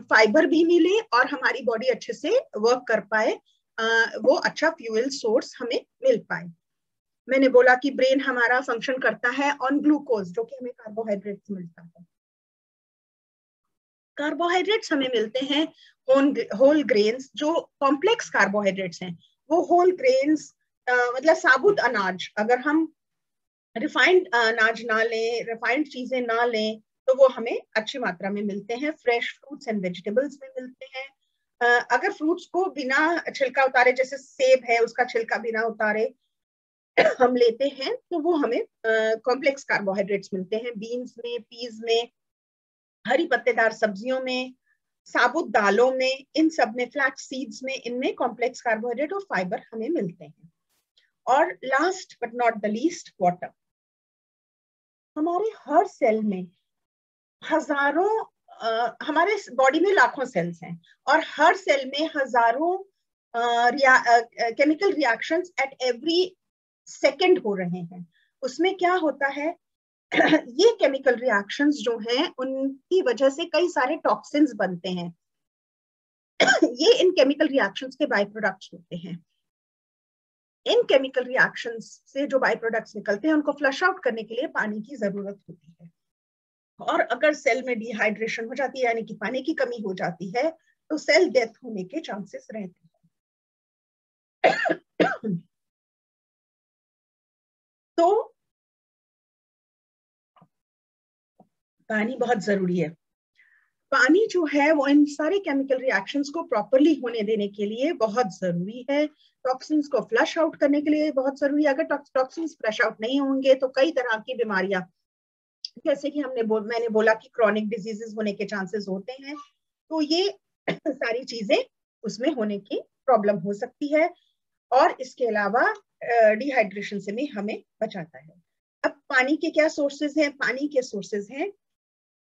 फाइबर भी मिले और हमारी बॉडी अच्छे से वर्क कर पाए, वो अच्छा फ्यूल सोर्स हमें मिल पाए। मैंने बोला कि ब्रेन हमारा फंक्शन करता है ऑन ग्लूकोज, जो कि हमें कार्बोहाइड्रेट्स मिलता है। कार्बोहाइड्रेट्स हमें मिलते हैं होल ग्रेन्स, जो कॉम्प्लेक्स कार्बोहाइड्रेट्स हैं। वो होल ग्रेन्स मतलब साबुत अनाज, अगर हम रिफाइंड अनाज ना लें, रिफाइंड चीजें ना लें, तो वो हमें अच्छी मात्रा में मिलते हैं। फ्रेश फ्रूट्स एंड वेजिटेबल्स में मिलते हैं। अगर फ्रूट्स को बिना छिलका उतारे, जैसे सेब है उसका छिलका बिना उतारे हम लेते हैं, तो वो हमें कॉम्प्लेक्स कार्बोहाइड्रेट्स मिलते हैं। बीन्स में, पीज में, हरी पत्तेदार सब्जियों में, साबुत दालों में, इन सब में, फ्लैक्स सीड्स में, इनमें कॉम्प्लेक्स कार्बोहाइड्रेट और फाइबर हमें मिलते हैं। और last but not the least, water. हमारे हर सेल में हजारों हमारे बॉडी में लाखों सेल्स हैं और हर सेल में हजारों chemical reactions at every second हो रहे हैं। उसमें क्या होता है, ये केमिकल रिएक्शंस जो हैं उनकी वजह से कई सारे टॉक्सिन्स बनते हैं। ये इन केमिकल रिएक्शंस के बाय प्रोडक्ट्स होते हैं। इन केमिकल रिएक्शंस से जो बाय प्रोडक्ट्स निकलते हैं उनको फ्लश आउट करने के लिए पानी की जरूरत होती है, और अगर सेल में डिहाइड्रेशन हो जाती है, यानी कि पानी की कमी हो जाती है, तो सेल डेथ होने के चांसेस रहते हैं। तो पानी बहुत जरूरी है। पानी जो है वो इन सारे केमिकल रिएक्शंस को प्रॉपरली होने देने के लिए बहुत जरूरी है। टॉक्सिन्स को फ्लश आउट करने के लिए बहुत जरूरी है। अगर टॉक्सिन्स फ्लश आउट नहीं होंगे तो कई तरह की बीमारियां, जैसे कि मैंने बोला कि क्रॉनिक डिजीजेस होने के चांसेस होते हैं, तो ये सारी चीजें उसमें होने की प्रॉब्लम हो सकती है, और इसके अलावा डिहाइड्रेशन से भी हमें बचाता है। अब पानी के क्या सोर्सेज हैं? पानी के सोर्सेज हैं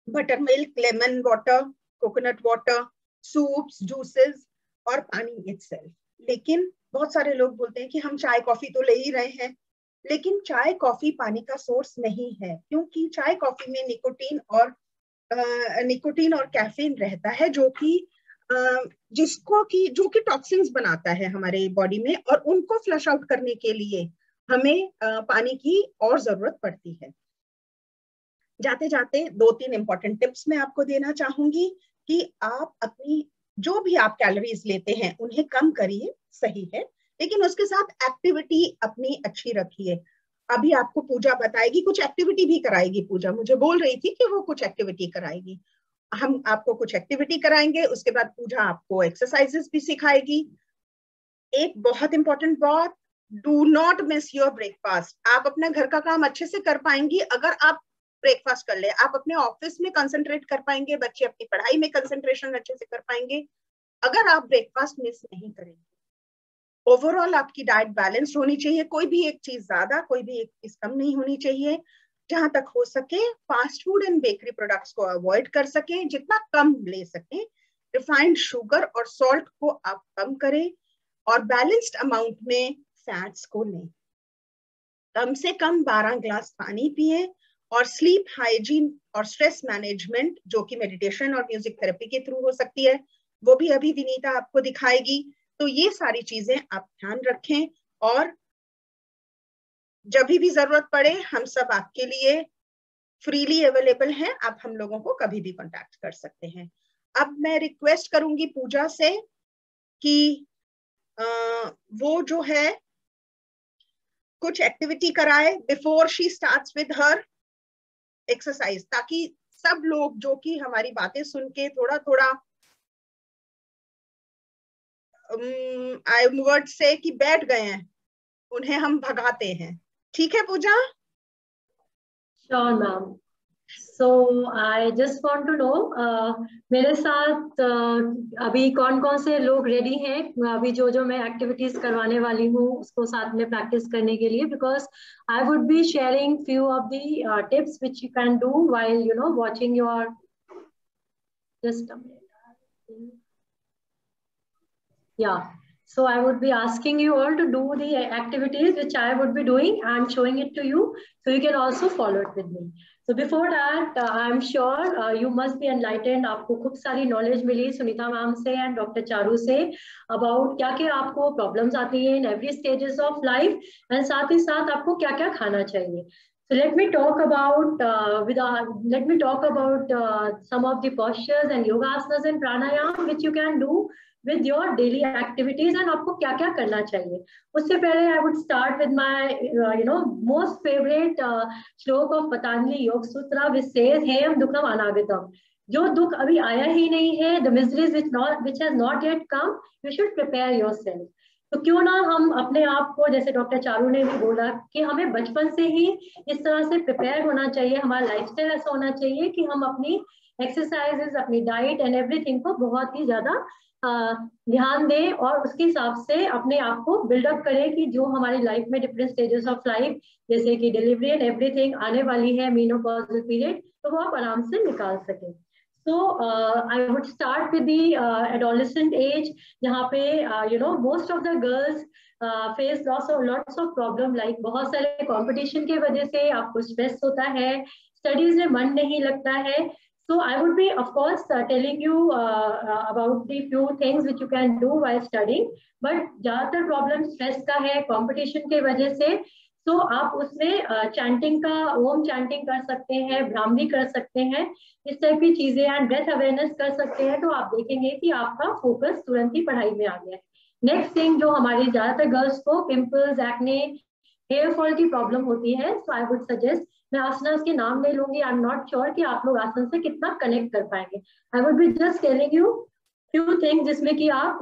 butter milk, lemon water, coconut water, soups, juices और पानी इटसेल्फ। लेकिन बहुत सारे लोग बोलते हैं कि हम चाय कॉफी तो ले ही रहे हैं, लेकिन चाय कॉफी पानी का सोर्स नहीं है, क्योंकि चाय कॉफी में निकोटीन और कैफीन रहता है, जो कि जो कि टॉक्सिन्स बनाता है हमारे बॉडी में, और उनको फ्लश आउट करने के लिए हमें पानी की और जरूरत पड़ती है। जाते जाते 2-3 इंपॉर्टेंट टिप्स मैं आपको देना चाहूंगी कि आप अपनी जो भी आप कैलोरीज लेते हैं उन्हें कम करिए, सही है, लेकिन उसके साथ एक्टिविटी अपनी अच्छी रखिए। अभी आपको पूजा बताएगी, कुछ एक्टिविटी भी कराएगी। पूजा मुझे बोल रही थी कि वो कुछ एक्टिविटी कराएगी। हम आपको कुछ एक्टिविटी कराएंगे, उसके बाद पूजा आपको एक्सरसाइजेस भी सिखाएगी। एक बहुत इंपॉर्टेंट बात, do not miss your breakfast. आप अपना घर का काम अच्छे से कर पाएंगी अगर आप ब्रेकफास्ट कर ले। आप अपने ऑफिस में कंसंट्रेट कर पाएंगे, बच्चे अपनी पढ़ाई में कंसंट्रेशन अच्छे से कर पाएंगे, अगर आप ब्रेकफास्ट मिस नहीं करेंगे, ओवरऑल आपकी डाइट बैलेंस्ड होनी चाहिए, कोई भी एक चीज ज्यादा, कोई भी एक चीज कम नहीं होनी चाहिए। जहां तक हो सके fast food and bakery products को अवॉइड कर सकें, जितना कम ले सकें। रिफाइंड शुगर और सॉल्ट को आप कम करें और बैलेंस्ड अमाउंट में फैट्स को लें। कम से कम 12 ग्लास पानी पिए और स्लीप हाइजीन और स्ट्रेस मैनेजमेंट, जो कि मेडिटेशन और म्यूजिक थेरेपी के थ्रू हो सकती है, वो भी अभी विनीता आपको दिखाएगी। तो ये सारी चीजें आप ध्यान रखें और जब भी जरूरत पड़े हम सब आपके लिए फ्रीली अवेलेबल हैं, आप हम लोगों को कभी भी कांटेक्ट कर सकते हैं। अब मैं रिक्वेस्ट करूंगी पूजा से कि वो जो है कुछ एक्टिविटी कराए before she starts with her exercise, ताकि सब लोग जो कि हमारी बातें सुन के थोड़ा थोड़ा आई वर्ड से कि बैठ गए हैं, उन्हें हम भगाते हैं। ठीक है Puja?
Sure ma'am. So I just want to know मेरे साथ अभी कौन कौन से लोग रेडी हैं अभी जो मैं एक्टिविटीज करवाने वाली हूँ उसको साथ में प्रैक्टिस करने के लिए, because I would be sharing few of the tips which you can do while you know watching your just So I would be asking you all to do the activities which I would be doing and showing it to you, so you can also follow it with me. So before that, I'm sure you must be enlightened. आपको खूब सारी knowledge मिली Sunita ma'am से and Dr. Charu से about क्या क्या आपको problems आती हैं in every stages of life and साथ ही साथ आपको क्या क्या खाना चाहिए. So let me talk about some of the postures and yoga asanas and pranayam which you can do with your daily activities and आपको क्या क्या करना चाहिए. उससे पहले I would start with my most favorite श्लोक of Patanjali Yoga Sutra which says Heyam Dukkham Anagatam. जो दुख अभी आया ही नहीं है, the miseries which has not yet come, you should prepare yourself. तो क्यों ना हम अपने आप को, जैसे डॉक्टर चारू ने भी बोला कि हमें बचपन से ही इस तरह से प्रिपेयर होना चाहिए, हमारा लाइफस्टाइल ऐसा होना चाहिए कि हम अपनी एक्सरसाइजेस, अपनी डाइट एंड एवरीथिंग को बहुत ही ज्यादा ध्यान दें और उसके हिसाब से अपने आप को बिल्डअप करें कि जो हमारी लाइफ में डिफरेंट स्टेजेस ऑफ लाइफ जैसे कि डिलीवरी एंड एवरीथिंग आने वाली है, मेनोपॉजल पीरियड, तो वो आप आराम से निकाल सकें. So I would start with the adolescent age, जहाँ पे most of the girls face lots of problem, like बहुत सारे competition के वजह से आपको stress होता है, studies में मन नहीं लगता है. So I would be of course telling you about the few things which you can do while studying, but ज़्यादातर problem stress का है, competition के वजह से. तो आप उसमें चैंटिंग का, ओम चैंटिंग कर सकते हैं, भ्रामरी कर सकते हैं, इस टाइप की चीजें एंड ब्रेथ अवेयरनेस कर सकते हैं. तो आप देखेंगे कि आपका फोकस तुरंत ही पढ़ाई में आ गया है. नेक्स्ट थिंग, जो हमारी ज्यादातर गर्ल्स को पिंपल्स, एक्ने, हेयर फॉल की प्रॉब्लम होती है, सो आई वुड सजेस्ट, मैं आसनास के नाम नहीं लूंगी, आई एम नॉट श्योर कि आप लोग आसन से कितना कनेक्ट कर पाएंगे. I would be just telling you few things जिसमें कि आप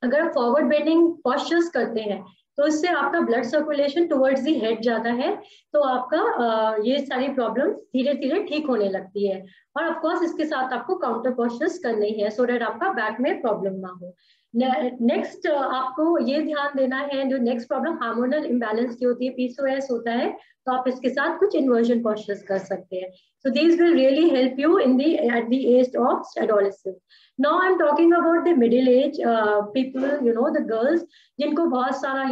अगर फॉरवर्ड बेंडिंग पॉस्चर्स करते हैं तो इससे आपका blood circulation towards the head जाता है, तो आपका ये सारी प्रॉब्लम्स धीरे धीरे ठीक होने लगती है. और ऑफ कोर्स इसके साथ आपको काउंटर पोस्चर्स करने ही है सो दैट आपका बैक में प्रॉब्लम ना हो. नेक्स्ट आपको ये ध्यान देना है, जो नेक्स्ट प्रॉब्लम हार्मोनल इम्बैलेंस की होती है, पीसीओएस होता है, तो आप इसके साथ कुछ इन्वर्जन पोस्चर्स कर सकते हैं. So these will really help you at the age of adolescence. Now I'm talking about the middle age people, the girls, जिनको बहुत सारा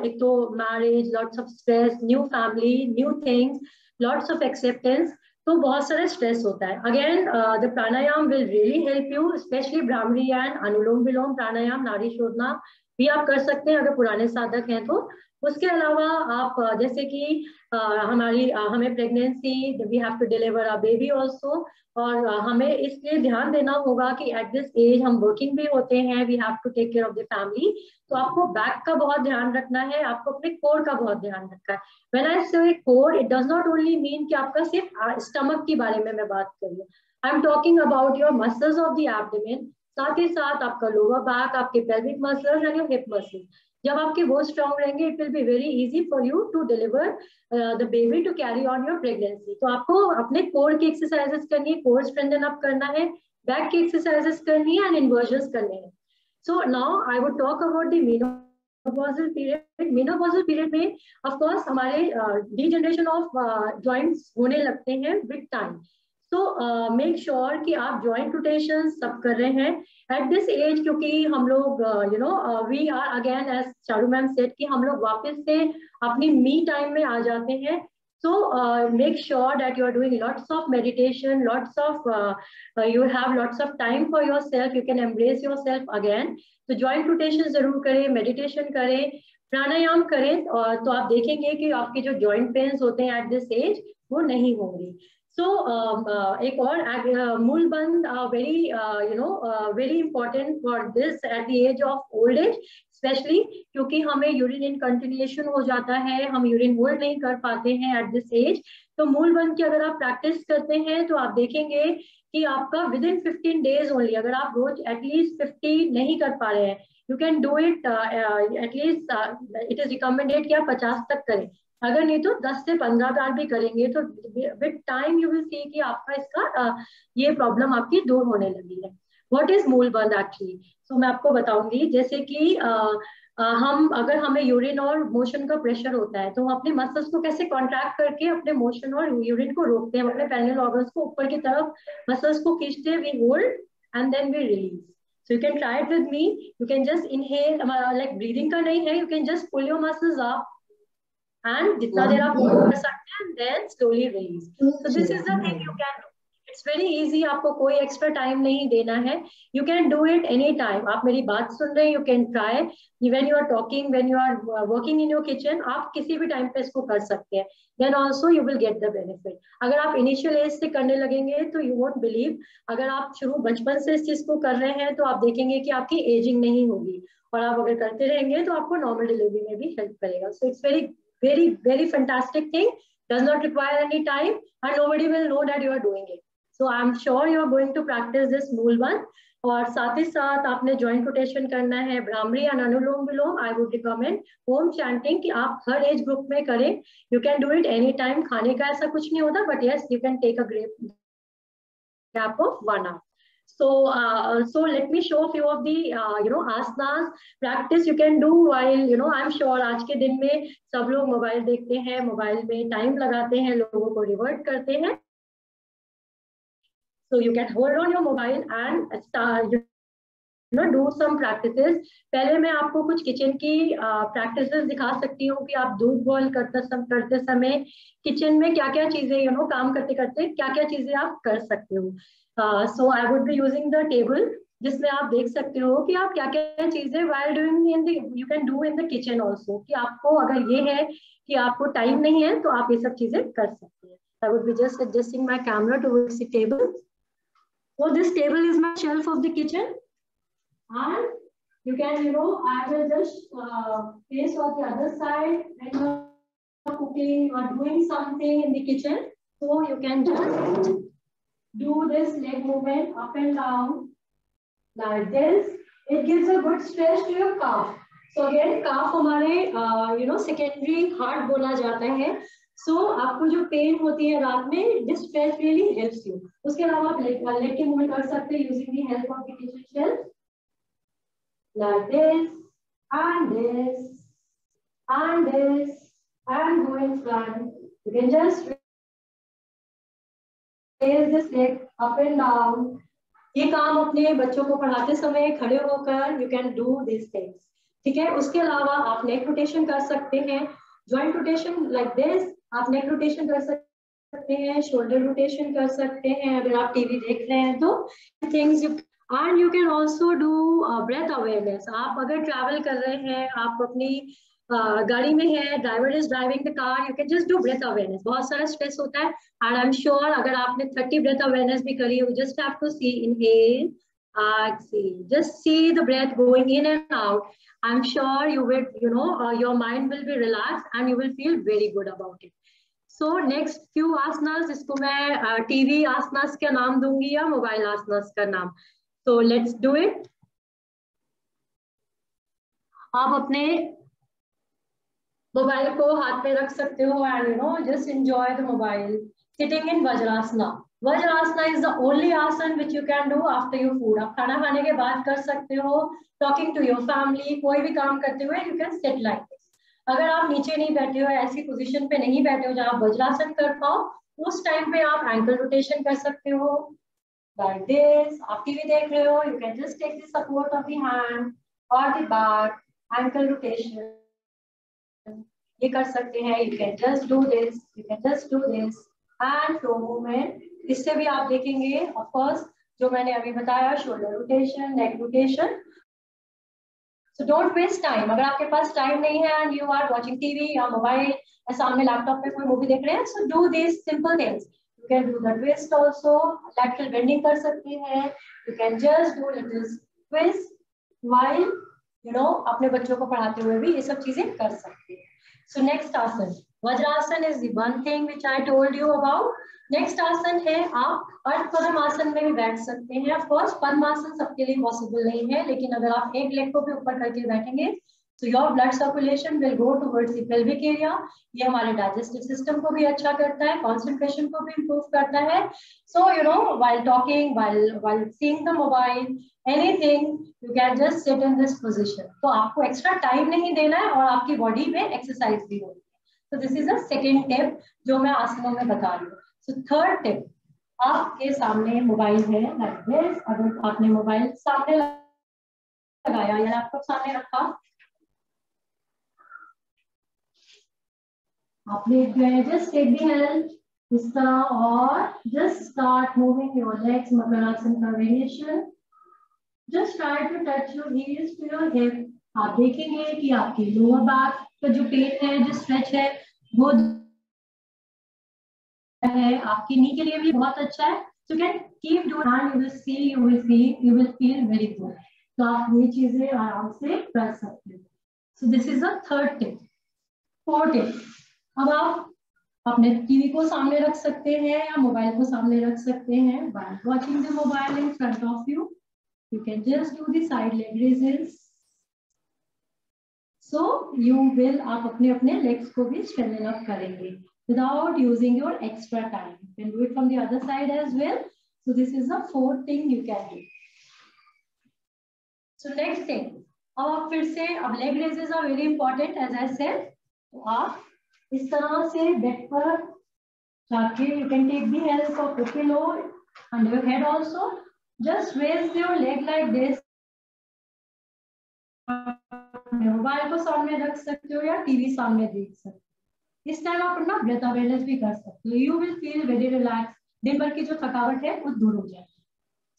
एक तो marriage, lots of stress, new family, new things, lots of acceptance, तो बहुत सारा stress होता है. Again, the pranayam will really help you, especially Brahmari and Anulom Vilom pranayam, नाड़ी शोधना भी आप कर सकते हैं अगर पुराने साधक हैं तो. उसके अलावा आप जैसे कि हमें pregnancy, we have to deliver a baby also, और हमें इसलिए ध्यान देना होगा कि एट दिस एज हम वर्किंग भी होते हैं, we have to take care of the family, तो आपको बैक का बहुत ध्यान रखना है, आपको अपने कोर का बहुत ध्यान रखना है. व्हेन आई से core, it does not only mean कि आपका सिर्फ स्टमक के बारे में मैं बात कर रही हूँ. I am talking about your muscles of the abdomen, साथ ही साथ आपका लोअर बैक, आपके pelvic muscles and your hip muscles. जब आपके वो स्ट्रॉन्ग रहेंगे, it will be very easy for you to deliver the baby, to carry on your pregnancy. तो आपको अपने कोर की एक्सरसाइजेस करनी है, कोर स्ट्रेंथन अप करना है, बैक की एक्सरसाइजेस करनी है एंड इन्वर्जन्स करने हैं. So now I would talk about the menopausal period. Menopausal period में ऑफ कोर्स हमारे डीजनरेशन ऑफ जॉइंट्स होने लगते हैं with time. So make sure कि आप जॉइंट रोटेशन सब कर रहे हैं एट दिस एज, क्योंकि हम लोग we are again as Charu ma'am said कि हम लोग वापस से अपनी मी टाइम में आ जाते हैं. So make sure that you are doing lots of meditation, lots of you have lots of time for yourself. You can embrace yourself again. तो joint rotation जरूर करें, meditation करें, प्राणायाम करें, और तो आप देखेंगे कि आपके जो joint pains होते हैं at this age वो नहीं होंगे. So एक और मूलबंध very important for this at the age of old age, specially क्योंकि हमें यूरिन इनकंटिन्यूएशन हो जाता है, हम यूरिन होल्ड नहीं कर पाते हैं एट दिस एज. तो मूलबंध की अगर आप प्रैक्टिस करते हैं तो आप देखेंगे कि आपका विद इन 15 days ओनली, अगर आप रोज एटलीस्ट 50 नहीं कर पा रहे हैं, you can do it at least, it is recommended कि आप 50 तक करें. अगर नहीं तो 10 से 15 बार भी करेंगे तो with time you will see कि आपका इसका ये प्रॉब्लम आपकी दूर होने लगी है. What is Mulabandha actually? तो मैं आपको बताऊंगी. जैसे कि हम अगर हमें यूरिन और मोशन का प्रेशर होता है तो हम अपने मसल्स को कैसे कॉन्ट्रैक्ट करके अपने मोशन और यूरिन को रोकते हैं, अपने पेनियल ऑर्गन्स को ऊपर की तरफ मसल्स को खींचते हैं, we hold and then we release. So you can try it with me. You can just inhale, like breathing का नहीं है, you can just pull your muscles up and जितना देर आप कर सकते हैं then slowly release. So this is the thing you can. It's very easy, आपको कोई एक्स्ट्रा टाइम नहीं देना है. You can do it any time. आप मेरी बात सुन रहे हैं, you can try when you are talking, when you are working in your kitchen, आप किसी भी टाइम पे इसको कर सकते हैं. Then also you will get the benefit. अगर आप इनिशियल एज से करने लगेंगे तो यू वोंट बिलीव, अगर आप शुरू बचपन से इस चीज को कर रहे हैं तो आप देखेंगे कि आपकी एजिंग नहीं होगी, और आप अगर करते रहेंगे तो आपको नॉर्मल डिलीवरी में भी हेल्प करेगा. So it's very very very fantastic thing, does not require any time and nobody will know that you are doing it. So I'm sure you are going to practice this मूलबंध. और साथ ही साथ आपने joint rotation करना है, भ्रामरी या Anulom Vilom. I would recommend Om chanting कि आप हर एज ग्रुप में करें. You can do it any time. खाने का ऐसा कुछ नहीं होता, but yes you can take a gap of 1 hour. So let me show a few of the asanas practice you can do while I'm sure आज के दिन में सब लोग मोबाइल देखते हैं, मोबाइल में टाइम लगाते हैं, लोगों को रिवर्ट करते हैं. So you can hold on your mobile and start do some practices. पहले मैं आपको कुछ किचन की practices दिखा सकती हूँ कि आप दूध बॉईल करते समय किचन में क्या क्या चीजें काम करते करते क्या क्या चीजें आप कर सकते हो. So I would be using the table जिसमें आप देख सकते हो कि आप क्या क्या चीजें while doing in the you can do in the kitchen also, कि आपको अगर ये है कि आपको टाइम नहीं है तो आप ये सब चीजें कर सकते हैं. I would be just adjusting my camera towards the table. So this table is my shelf of the kitchen, and you can I will just place on the other side when you are cooking or doing something in the kitchen. So you can just do this leg movement up and down like this. It gives a good stretch to your calf. So again calf हमारे secondary heart बोला जाता है. So आपको जो pen होती है रात में, this stretch really helps you. उसके अलावा आप leg के मूवमेंट कर सकते हैं using the help of the kitchen shelf like this and this and this and go in front. You can just raise this leg up and down. ये काम अपने बच्चों को पढ़ाते समय खड़े होकर you can do these things. ठीक है. उसके अलावा आप नेक रोटेशन कर सकते हैं, जॉइंट रोटेशन like this. आप नेक रोटेशन कर सकते हैं, शोल्डर रोटेशन कर सकते हैं अगर आप टीवी देख रहे हैं तो. Things and you can also do breath awareness. आप अगर ट्रैवल कर रहे हैं, आप अपनी गाड़ी में है, driver is driving the car, you can just do breath awareness. बहुत सारा स्ट्रेस होता है एंड आई एम श्योर अगर आपने 30 ब्रेथ अवेयरनेस भी करी, you just have to see inhale, exhale, just see the breath going in and out. I'm sure you will your mind will be relaxed and you will feel very good about it. So next few asanas, इसको मैं TV आसनास का नाम दूंगी या mobile आसनास का नाम. So let's do it. आप अपने मोबाइल को हाथ में रख सकते हो and just enjoy the mobile sitting in Vajrasana. Vajrasana is the only asana which you can do after your food. आप खाना खाने के बाद कर सकते हो, टॉकिंग टू योर फैमिली, कोई भी काम करते हुए you can sit like this. अगर आप नीचे नहीं बैठे हो, ऐसी पोजीशन पे नहीं बैठे हो जहां आप वज्रासन कर पाओ, उस टाइम पे आप एंकल रोटेशन कर सकते हो like this. आप टीवी देख रहे हो, you can just take the support of the hand or the back, ankle rotation. ये कर सकते हैं. You can just do this, you can just do this and flow movement. इससे भी आप देखेंगे of course जो मैंने अभी बताया, shoulder rotation, neck rotation. So don't waste time. अगर आपके पास टाइम नहीं है and you are watching TV या मोबाइल या सामने लैपटॉप पे कोई मूवी देख रहे हैं, so do these simple things. You can do the twist also, lateral bending कर सकते हैं. You can just do little twist while you know अपने बच्चों को पढ़ाते हुए भी ये सब चीजें कर सकते हैं. So next आसन, vajrasana is the one thing which I told you about. Next आसन है, आप अर्थ पद्मासन में भी बैठ सकते हैं. ऑफ कोर्स पद्मासन सबके लिए पॉसिबल नहीं है, लेकिन अगर आप एक लेग को भी ऊपर करके बैठेंगे तो your blood circulation will go towards the pelvic area. ये हमारे डाइजेस्टिव सिस्टम को भी अच्छा करता है, कंसंट्रेशन को भी इंप्रूव करता है. So you know while talking, while seeing the mobile, anything, you can just sit in this position. तो आपको एक्स्ट्रा टाइम नहीं देना है और आपकी बॉडी में एक्सरसाइज भी होगी. तो this is a second tip जो मैं आसनों में बता रही हूँ. So third tip, आपके सामने मोबाइल है like this. अगर आपने मोबाइल सामने लगाया या लैपटॉप सामने रखा, आपने just take the hand इस तरह और just start moving your legs, makarasana का variation. Just try to touch your heels to your hip. आप देखेंगे कि आपकी lower back का जो पेन है, जो stretch है, वो है, आपकी नी के लिए भी बहुत अच्छा है. So you can keep doing and you will feel very good. तो आप ये चीजें आराम से कर सकते हो. So this is the third tip. Fourth tip, अब आप अपने टीवी को सामने रख सकते हैं या मोबाइल को सामने रख सकते हैं. While watching the mobile in front of you, you can just do the side leg raises. So you will, आप अपने अपने legs को भी strengthen up करेंगे without using your extra time. You can do it from the other side as well. So this is the fourth thing you can do. So next thing, अब आप फिर से, अब leg raises are very important as I said. तो आप इस तरह से बेड पर जाके, you can take the help of a pillow under your head also. Just raise your leg like this. Mobile को सामने रख सकते हो या टीवी सामने देख सकते हो. इस टाइम आप अपना ब्रेथ अवेयरनेस भी कर सकते हो. You will feel very relax. दिन भर की जो थकावट है वो दूर हो जाएगी.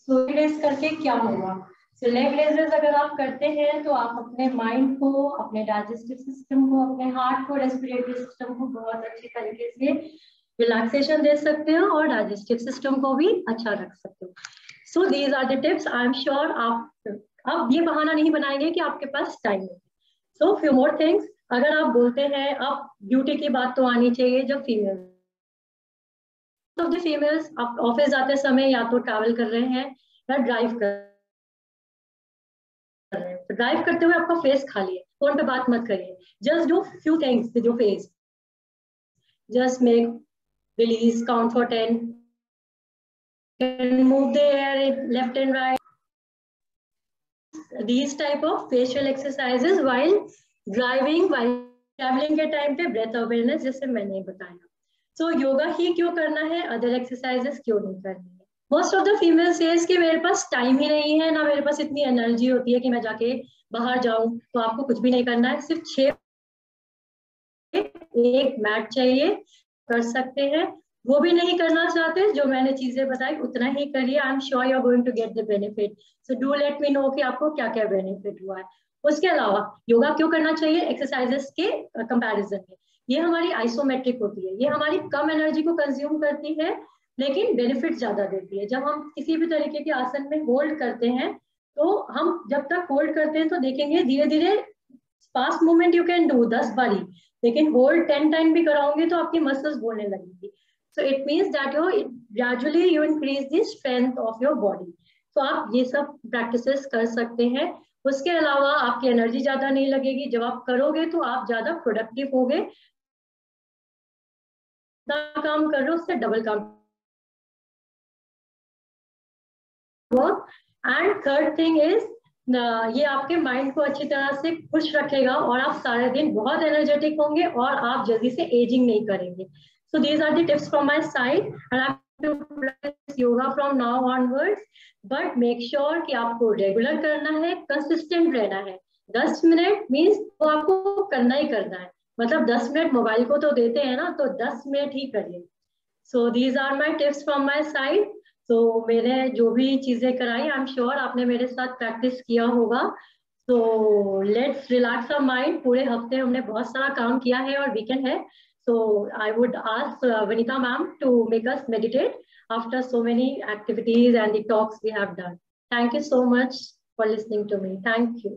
सो रेज करके क्या होगा, सो लेग रेजेस अगर आप करते हैं तो आप अपने माइंड को, अपने डाइजेस्टिव सिस्टम को, अपने हार्ट को, रेस्पिरेटरी सिस्टम को बहुत अच्छी तरीके से रिलैक्सेशन दे सकते हो और डाइजेस्टिव सिस्टम को भी अच्छा रख सकते हो. So these are the tips. I am sure आप अब ये बहाना नहीं बनाएंगे कि आपके पास टाइम है. So few more things. अगर आप बोलते हैं, अब ड्यूटी की बात तो आनी चाहिए. जब फीमेल्स आप ऑफिस जाते समय या तो ट्रैवल कर रहे हैं या ड्राइव कर रहे हैं, तो ड्राइव करते हुए आपका फेस खाली है, फोन पे बात मत करिए. Just do few things with your face. Just make release, count for 10, move the air left and right. These type of facial exercises while driving, while traveling के टाइम पे breath awareness जैसे मैंने बताया. So yoga ही क्यों करना है, other exercises क्यों नहीं करनी है. Most of the female says कि मेरे पास टाइम ही नहीं है, ना मेरे पास इतनी एनर्जी होती है कि मैं जाके बाहर जाऊं. तो आपको कुछ भी नहीं करना है, सिर्फ 6 एक मैट चाहिए, कर सकते हैं. वो भी नहीं करना चाहते, जो मैंने चीजें बताई उतना ही करिए. I am sure you are going to get the benefit. So do let me know कि आपको क्या क्या बेनिफिट हुआ है. उसके अलावा योगा क्यों करना चाहिए एक्सरसाइजेस के कंपैरिजन में. ये हमारी आइसोमेट्रिक होती है, ये हमारी कम एनर्जी को कंज्यूम करती है लेकिन बेनिफिट ज्यादा देती है. जब हम किसी भी तरीके के आसन में होल्ड करते हैं, तो हम जब तक होल्ड करते हैं तो देखेंगे धीरे धीरे fast movement you can do 10 बारी, लेकिन होल्ड 10 टाइम भी कराओगे तो आपकी मसल्स बोलने लगेंगी. So it means that gradually you increase the strength of your body. So आप ये सब practices कर सकते हैं. उसके अलावा आपकी एनर्जी ज्यादा नहीं लगेगी. जब आप करोगे तो आप ज्यादा प्रोडक्टिव होगे. काम कर रहे हो उससे डबल काम work. And third thing is ये आपके माइंड को अच्छी तरह से खुश रखेगा और आप सारे दिन बहुत एनर्जेटिक होंगे और आप जल्दी से एजिंग नहीं करेंगे. So these are the tips from my side and I'm to practice yoga from now onwards. But make sure कि आपको रेगुलर करना है, कंसिस्टेंट रहना है. 10 मिनट मीन्स तो आपको करना ही करना है. मतलब 10 मिनट मोबाइल को तो देते हैं ना, तो 10 मिनट ही करिए. So these are my tips from my side. So मैंने जो भी चीजें कराई, I'm sure आपने मेरे साथ प्रैक्टिस किया होगा. So let's relax our mind. पूरे हफ्ते हमने बहुत सारा काम किया है और वीकेंड है. So I would ask Vanita ma'am to make us meditate after so many activities and the talks we have done. Thank you so much for listening to me. Thank you.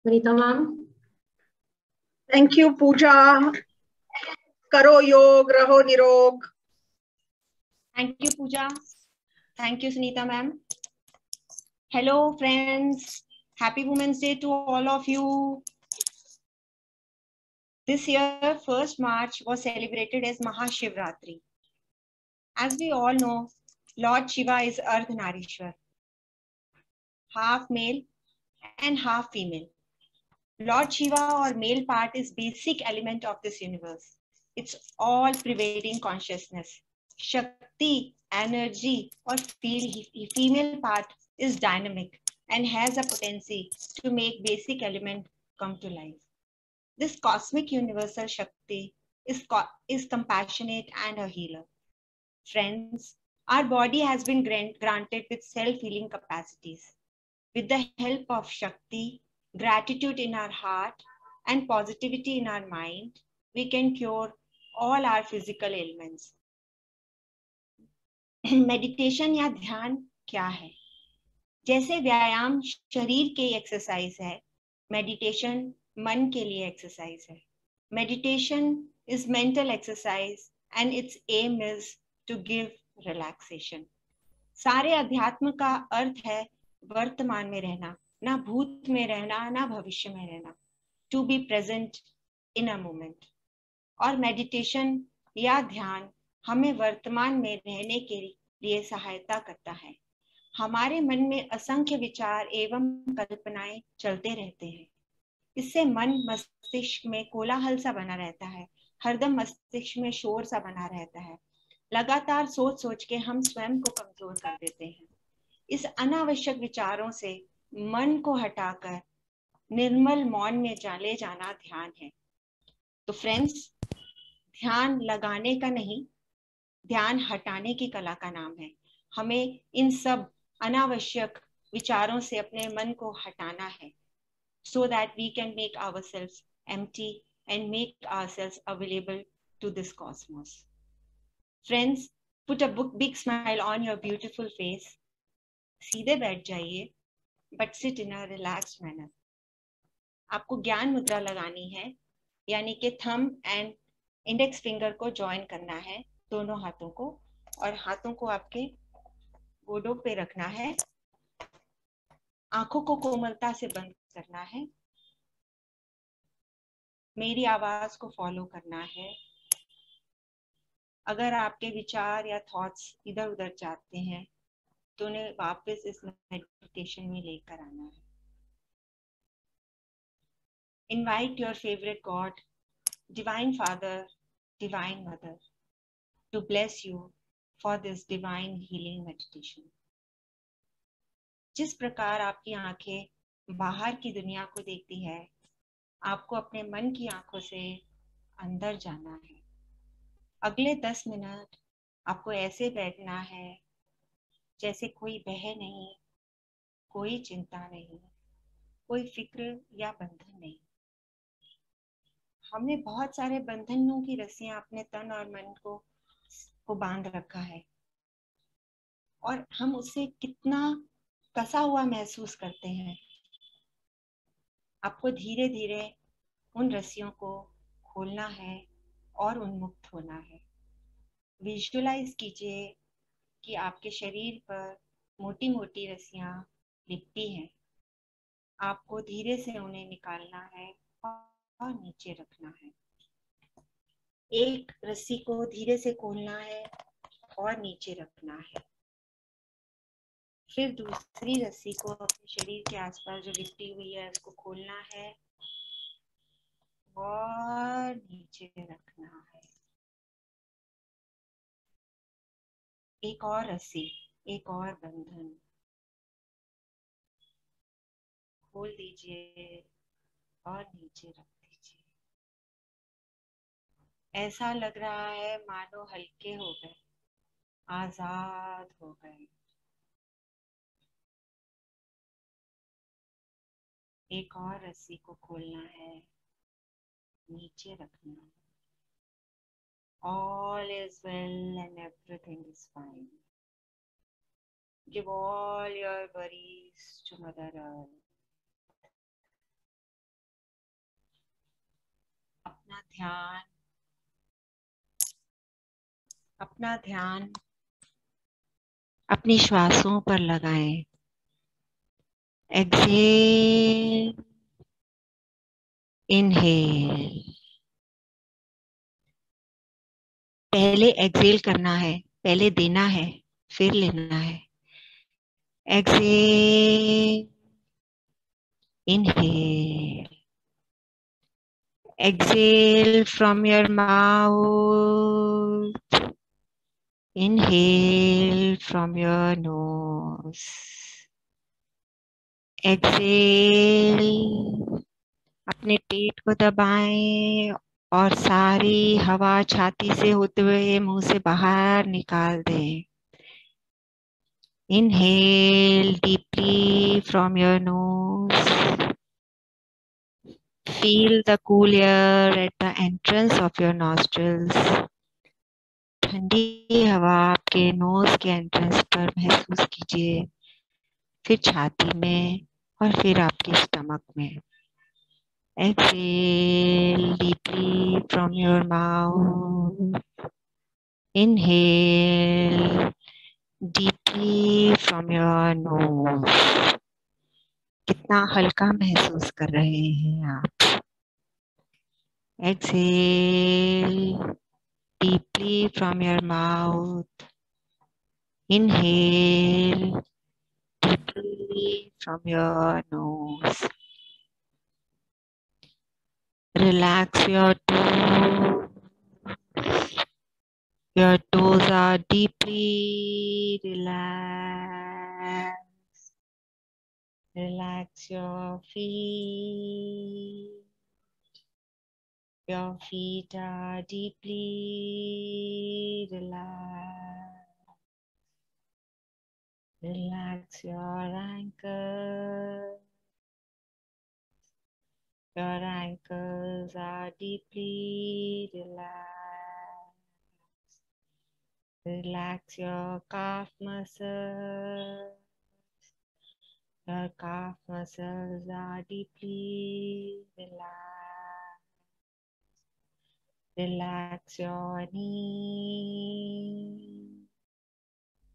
Vanita ma'am.
Thank you, Pooja. Karo yog, raho nirog.
Thank you, Pooja. Thank you, Sunita ma'am. Hello, friends. Happy Women's Day to all of you. This year, 1st March was celebrated as Mahashivratri. As we all know, Lord Shiva is Ardhanarishwar, half male and half female. Lord Shiva or male part is basic element of this universe. It's all pervading consciousness. Shakti, energy or female part is dynamic and has a potency to make basic element come to life. This cosmic universal Shakti is compassionate and a healer. Friends, our body has been granted with self-healing capacities. With the help of Shakti, gratitude in our heart and positivity in our mind, we can cure all our physical ailments. Meditation या ध्यान क्या है? जैसे व्यायाम शरीर के exercise है, meditation मन के लिए एक्सरसाइज है. Meditation is mental exercise and its aim is to give relaxation. सारे अध्यात्म का अर्थ है वर्तमान में रहना, ना भूत में रहना, ना भविष्य में रहना. To be present in a moment. और मेडिटेशन या ध्यान हमें वर्तमान में रहने के लिए सहायता करता है. हमारे मन में असंख्य विचार एवं कल्पनाएं चलते रहते हैं. इससे मन मस्तिष्क में कोलाहल सा बना रहता है, हरदम मस्तिष्क में शोर सा बना रहता है. लगातार सोच सोच के हम स्वयं को कमजोर कर देते हैं. इस अनावश्यक विचारों से मन को हटाकर निर्मल मौन में ले जाना ध्यान है. तो फ्रेंड्स, ध्यान लगाने का नहीं, ध्यान हटाने की कला का नाम है. हमें इन सब अनावश्यक विचारों से अपने मन को हटाना है, so that we can make ourselves empty and make ourselves available to this cosmos. Friends, put a big smile on your beautiful face. सीधे बैठ जाइए, but sit in a relaxed manner. आपको ज्ञान मुद्रा लगानी है, यानी कि थंब एंड इंडेक्स फिंगर को ज्वाइन करना है, दोनों हाथों को, और हाथों को आपके गोडों पे रखना है. आंखों को कोमलता से बंद करना है. मेरी आवाज को फॉलो करना है. अगर आपके विचार या थॉट्स इधर उधर जाते हैं तो उन्हें वापस इस मेडिटेशन में लेकर आना है. Invite your favorite God, Divine Father, Divine Mother, to bless you for this divine healing meditation. जिस प्रकार आपकी आंखें बाहर की दुनिया को देखती है, आपको अपने मन की आंखों से अंदर जाना है. अगले 10 मिनट आपको ऐसे बैठना है जैसे कोई भय नहीं, कोई चिंता नहीं, कोई फिक्र या बंधन नहीं. हमने बहुत सारे बंधनों की रस्सियां अपने तन और मन को बांध रखा है और हम उससे कितना कसा हुआ महसूस करते हैं. आपको धीरे धीरे उन रस्सियों को खोलना है और उन्मुक्त होना है. विजुअलाइज कीजिए कि आपके शरीर पर मोटी मोटी रस्सियां लिपटी हैं. आपको धीरे से उन्हें निकालना है और नीचे रखना है. एक रस्सी को धीरे से खोलना है और नीचे रखना है। फिर दूसरी रस्सी को अपने शरीर के आसपास जो लिपटी हुई है उसको खोलना है और नीचे रखना है। एक और रस्सी, एक और बंधन खोल दीजिए और नीचे रख दीजिए। ऐसा लग रहा है मानो हल्के हो गए, आजाद हो गए। एक और रस्सी को खोलना है, नीचे रखना है। All is well and everything is fine. Give all your worries to Mother Earth. अपना ध्यान अपनी श्वासों पर लगाएं। Excel, inhale. पहले एक्सेल करना है, पहले देना है, फिर लेना है। Exhale, inhale. Exhale from your mouth. Inhale from your nose. Exhale. अपने पेट को दबाएं और सारी हवा छाती से होते हुए मुंह से बाहर निकाल दें। Inhale deeply from your nose. Feel the cool air at the entrance of your nostrils. ठंडी हवा आपके नोज के एंट्रेंस पर महसूस कीजिए, फिर छाती में और फिर आपके स्टमक में। Exhale deeply from your mouth. Inhale deeply from your nose. कितना हल्का महसूस कर रहे हैं आप। Exhale deeply from your mouth. Inhale deeply from your nose. Relax your toes. Your toes are deeply relaxed. Relax your feet. Your feet are deeply relaxed. Relax your ankles. Your ankles are deeply relaxed. Relax your calf muscles. Your calf muscles are deeply relaxed. Relax your knees.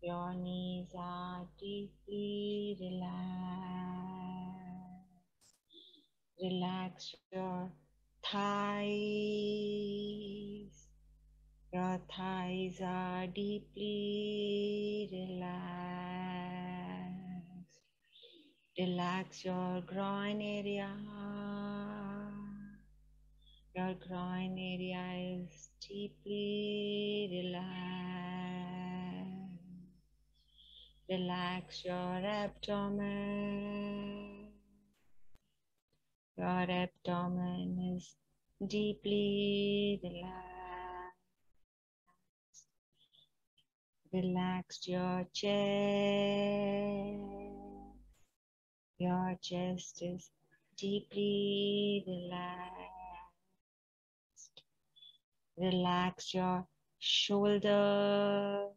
Your knees are deeply relaxed. Relax your thighs. Your thighs are deeply relaxed. Relax your groin area. Your groin area is deeply relaxed. Relax your abdomen. Your abdomen is deeply relaxed. Relax your chest. Your chest is deeply relaxed. Relax your shoulders.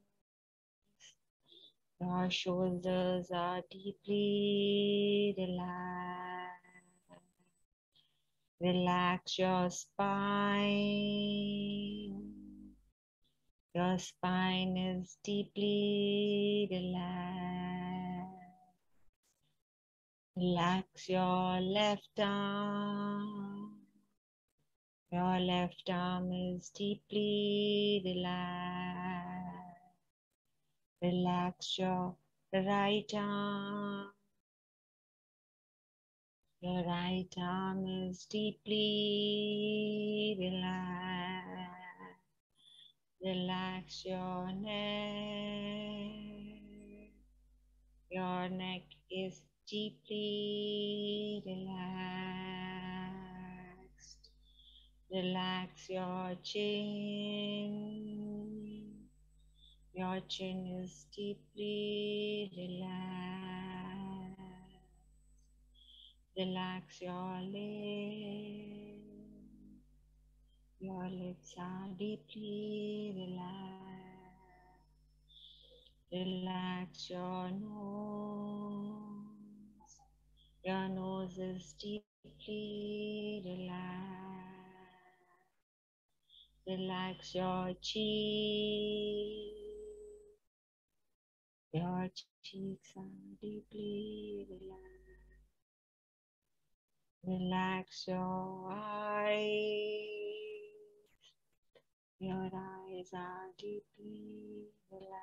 Your shoulders are deeply relaxed. Relax your spine. Your spine is deeply relaxed. Relax your left arm. Your left arm is deeply relaxed. Relax your right arm. Your right arm is deeply relaxed. Relax your neck. Your neck is deeply relaxed. Relax your chin. Your chin is deeply relaxed. Relax your lips. Your lips are deeply relaxed. Relax your nose. Your nose is deeply relaxed. Relax your cheeks. Your cheeks are deeply relaxed. Relax your eyes. Your eyes are deeply relaxed.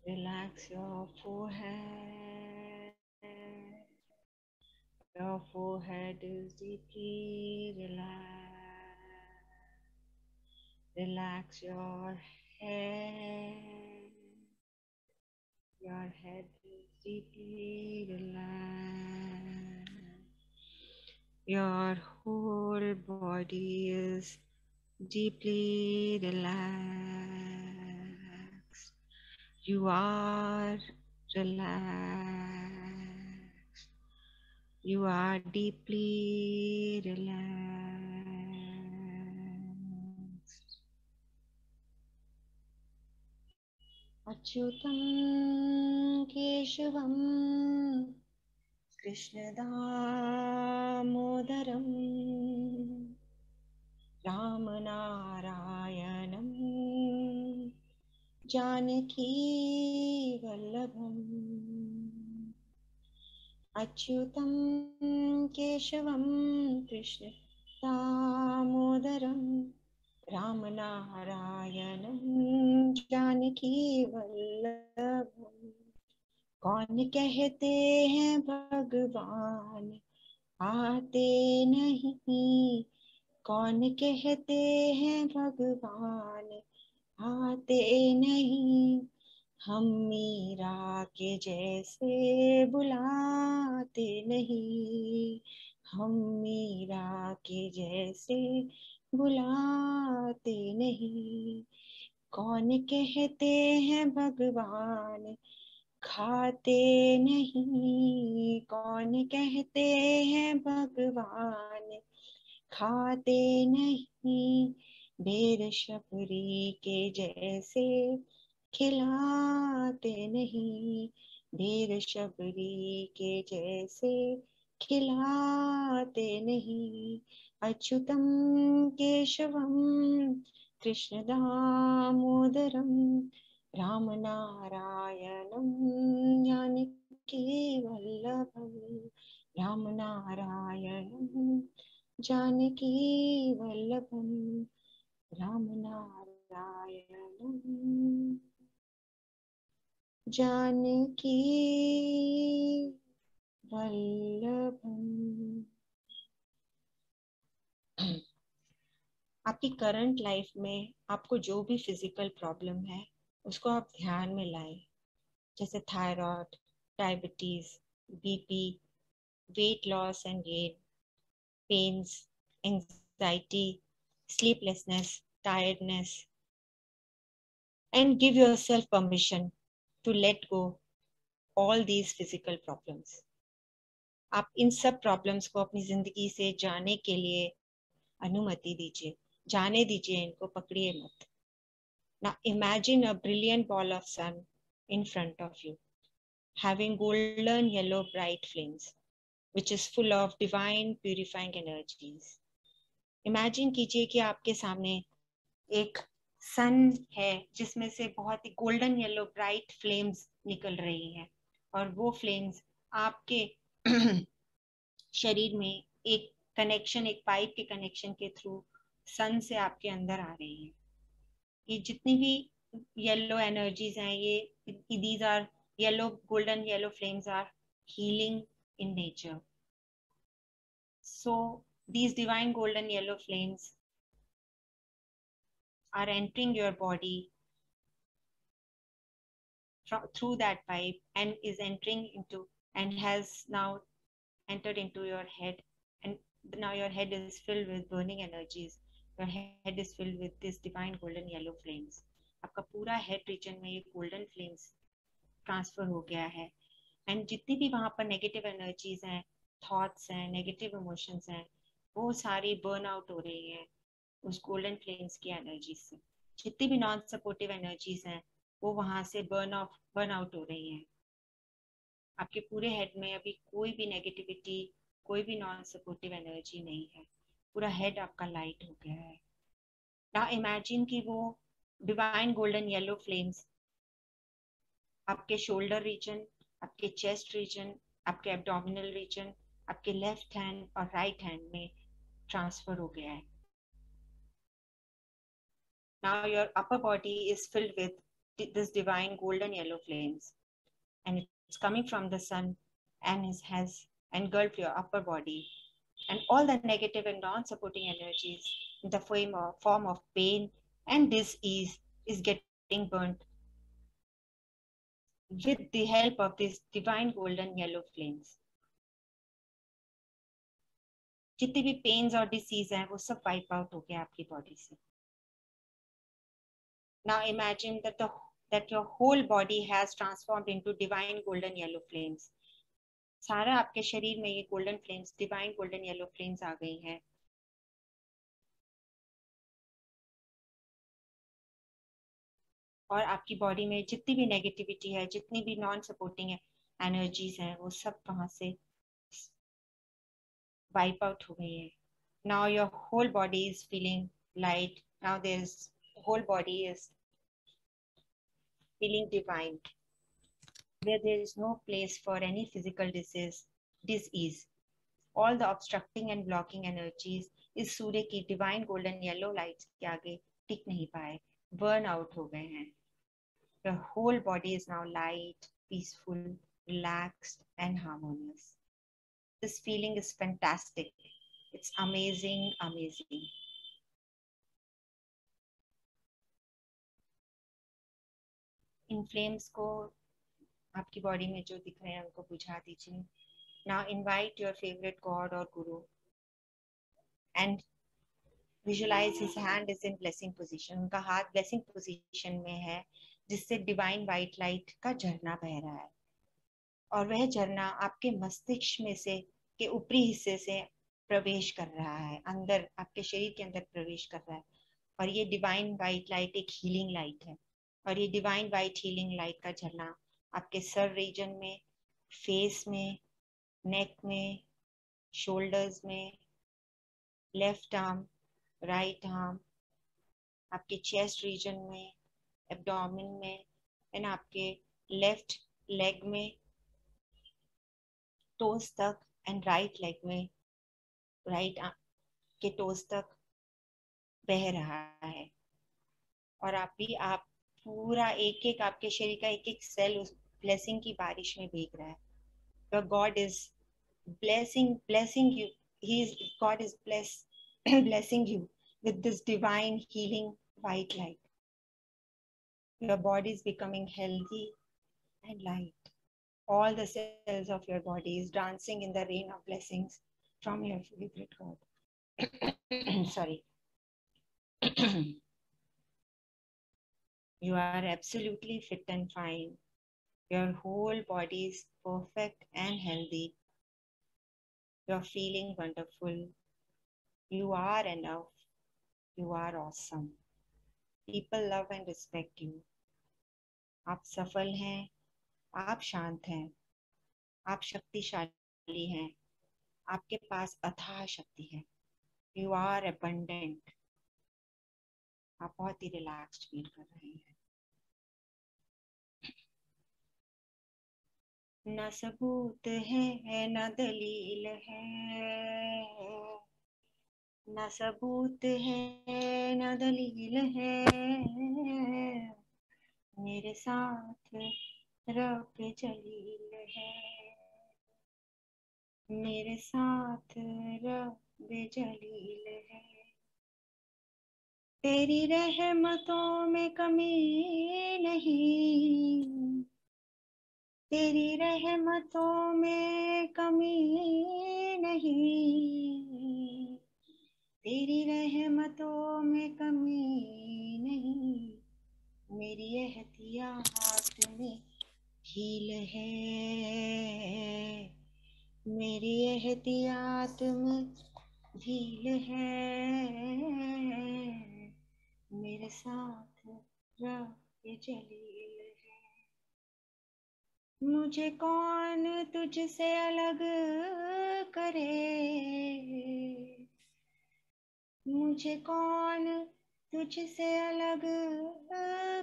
Relax your forehead. Your forehead is deeply relaxed. Relax your head. Your head is deeply relaxed. Your whole body is deeply relaxed. You are relaxed. You are deeply relaxed. Achyutam Keshavam Krishna Damodaram Ramanarayanam Janaki Vallabham Achyutam Keshavam Krishna Damodaram Ramanarayanam Janaki Vallabham कौन कहते हैं भगवान आते नहीं कौन कहते हैं भगवान आते नहीं हम मीरा के जैसे बुलाते नहीं हम मीरा के जैसे बुलाते नहीं कौन कहते हैं भगवान खाते नहीं कौन कहते हैं भगवान खाते नहीं बेर शबरी के जैसे खिलाते नहीं बेर शबरी के जैसे खिलाते नहीं अच्युतम केशवम कृष्ण दामोदरम रामनारायणं जानकी वल्लभं रामनारायणं जानकी वल्लभं रामनारायणं जानकी वल्लभं। आपकी करंट लाइफ में आपको जो भी फिजिकल प्रॉब्लम है उसको आप ध्यान में लाएं, जैसे thyroid, diabetes, BP, weight loss and gain, pains, anxiety, sleeplessness, tiredness, and give yourself permission to let go all these physical problems. आप इन सब प्रॉब्लम्स को अपनी जिंदगी से जाने के लिए अनुमति दीजिए, जाने दीजिए, इनको पकड़िए मत। Now imagine a brilliant ball of sun in front of you, having golden yellow bright flames, which is full of divine purifying energies. Imagine कीजिए कि आपके सामने एक सन है जिसमें से बहुत ही गोल्डन येलो ब्राइट फ्लेम्स निकल रही हैं और वो फ्लेम्स आपके शरीर में एक कनेक्शन, एक पाइप के कनेक्शन के थ्रू सन से आपके अंदर आ रही है। ये जितनी भी येलो एनर्जीज हैं ये, these are yellow, golden yellow flames are healing in nature. So these divine golden yellow flames are entering your body through that pipe and is entering into and has now entered into your head, and now your head is filled with burning energies. Your head is filled with this divine golden yellow flames. आपका पूरा head region में ये golden flames transfer हो गया है, and जितनी भी वहां पर नेगेटिव एनर्जीज हैं, थॉट्स हैं, नेगेटिव इमोशंस हैं, वो सारी बर्न आउट हो रही हैं उस गोल्डन फ्लेम्स की एनर्जीज से. जितनी भी नॉन सपोर्टिव एनर्जीज हैं वो वहां से बर्न आउट हो रही हैं. आपके पूरे हेड में अभी कोई भी नेगेटिविटी, कोई भी नॉन सपोर्टिव एनर्जी नहीं है. पूरा हेड आपका लाइट हो गया है. नाउ इमेजिन कि वो डिवाइन गोल्डन येलो फ्लेम्स आपके शोल्डर रीजन, आपके चेस्ट रीजन, आपके एब्डोमिनल रीजन, आपके लेफ्ट हैंड और राइट हैंड में ट्रांसफर हो गया है. Now your upper body is filled with this divine golden yellow flames, and it's coming from the sun and has engulfed your upper body, and all the negative and non-supporting energies in the form of pain and disease is getting burnt with the help of these divine golden yellow flames. जितने भी pens और disease हैं वो सब wipe out हो गया आपकी body से. Now imagine that your whole body has transformed into divine golden yellow flames. सारा आपके शरीर में ये golden flames, divine golden yellow flames आ गई हैं. और आपकी बॉडी में जितनी भी नेगेटिविटी है, जितनी भी नॉन सपोर्टिंग एनर्जीज हैं, वो सब वहां से वाइप आउट हो गई है. Now your whole body is feeling light. Now whole body is feeling divine, where there is no place for any physical disease. All the obstructing and blocking energies इस सूर्य की डिवाइन गोल्डन येलो लाइट्स के आगे टिक नहीं पाए, burn out हो गए हैं. Your whole body is now light, peaceful, relaxed and harmonious. This feeling is fantastic. It's amazing, amazing. In flames को आपकी बॉडी में जो दिख रहे हैं उनको बुझा दीजिए. Now invite your favorite God or Guru and visualize his hand is in blessing position. उनका हाथ blessing position में है, जिससे divine white light का झरना बह रहा है, और वह झरना आपके मस्तिष्क में से के ऊपरी हिस्से से प्रवेश कर रहा है, अंदर आपके शरीर के अंदर प्रवेश कर रहा है. और ये डिवाइन वाइट लाइट एक हीलिंग लाइट है, और ये डिवाइन वाइट हीलिंग लाइट का झरना आपके सर रीजन में, फेस में, नेक में, शोल्डर्स में, लेफ्ट आर्म, राइट आर्म, आपके चेस्ट रीजन में, एब्डोमेन में, एंड आपके लेफ्ट लेग में, टोस तक, एंड राइट लेग में, राइट के टोस तक बह रहा है. और आप पूरा एक एक आपके शरीर का एक एक सेल उस ब्लेसिंग की बारिश में भीग रहा है. Your God is blessing you. God is blessing you with this divine healing white light. Your body is becoming healthy and light. All the cells of your body is dancing in the rain of blessings from your favorite God. Sorry. You are absolutely fit and fine. Your whole body is perfect and healthy. You're feeling wonderful. You are enough. You are awesome. People love and respect you. आप सफल हैं, आप शांत हैं, आप शक्तिशाली हैं, आपके पास अथाह शक्ति है. You are abundant. आप बहुत ही रिलैक्स्ड फील कर रहे हैं. न सबूत है न दलील है, न सबूत है न दलील है, मेरे साथ रब जलील है, मेरे साथ रब जलील है। तेरी रहमतों में कमी नहीं, तेरी रहमतों में कमी नहीं, तेरी रहमतों में कमी नहीं, मेरी एहतियात में ढील है, मेरी एहतियात में ढील है, मेरे साथ रब जलील है। मुझे कौन तुझसे अलग करे, मुझे कौन तुझसे अलग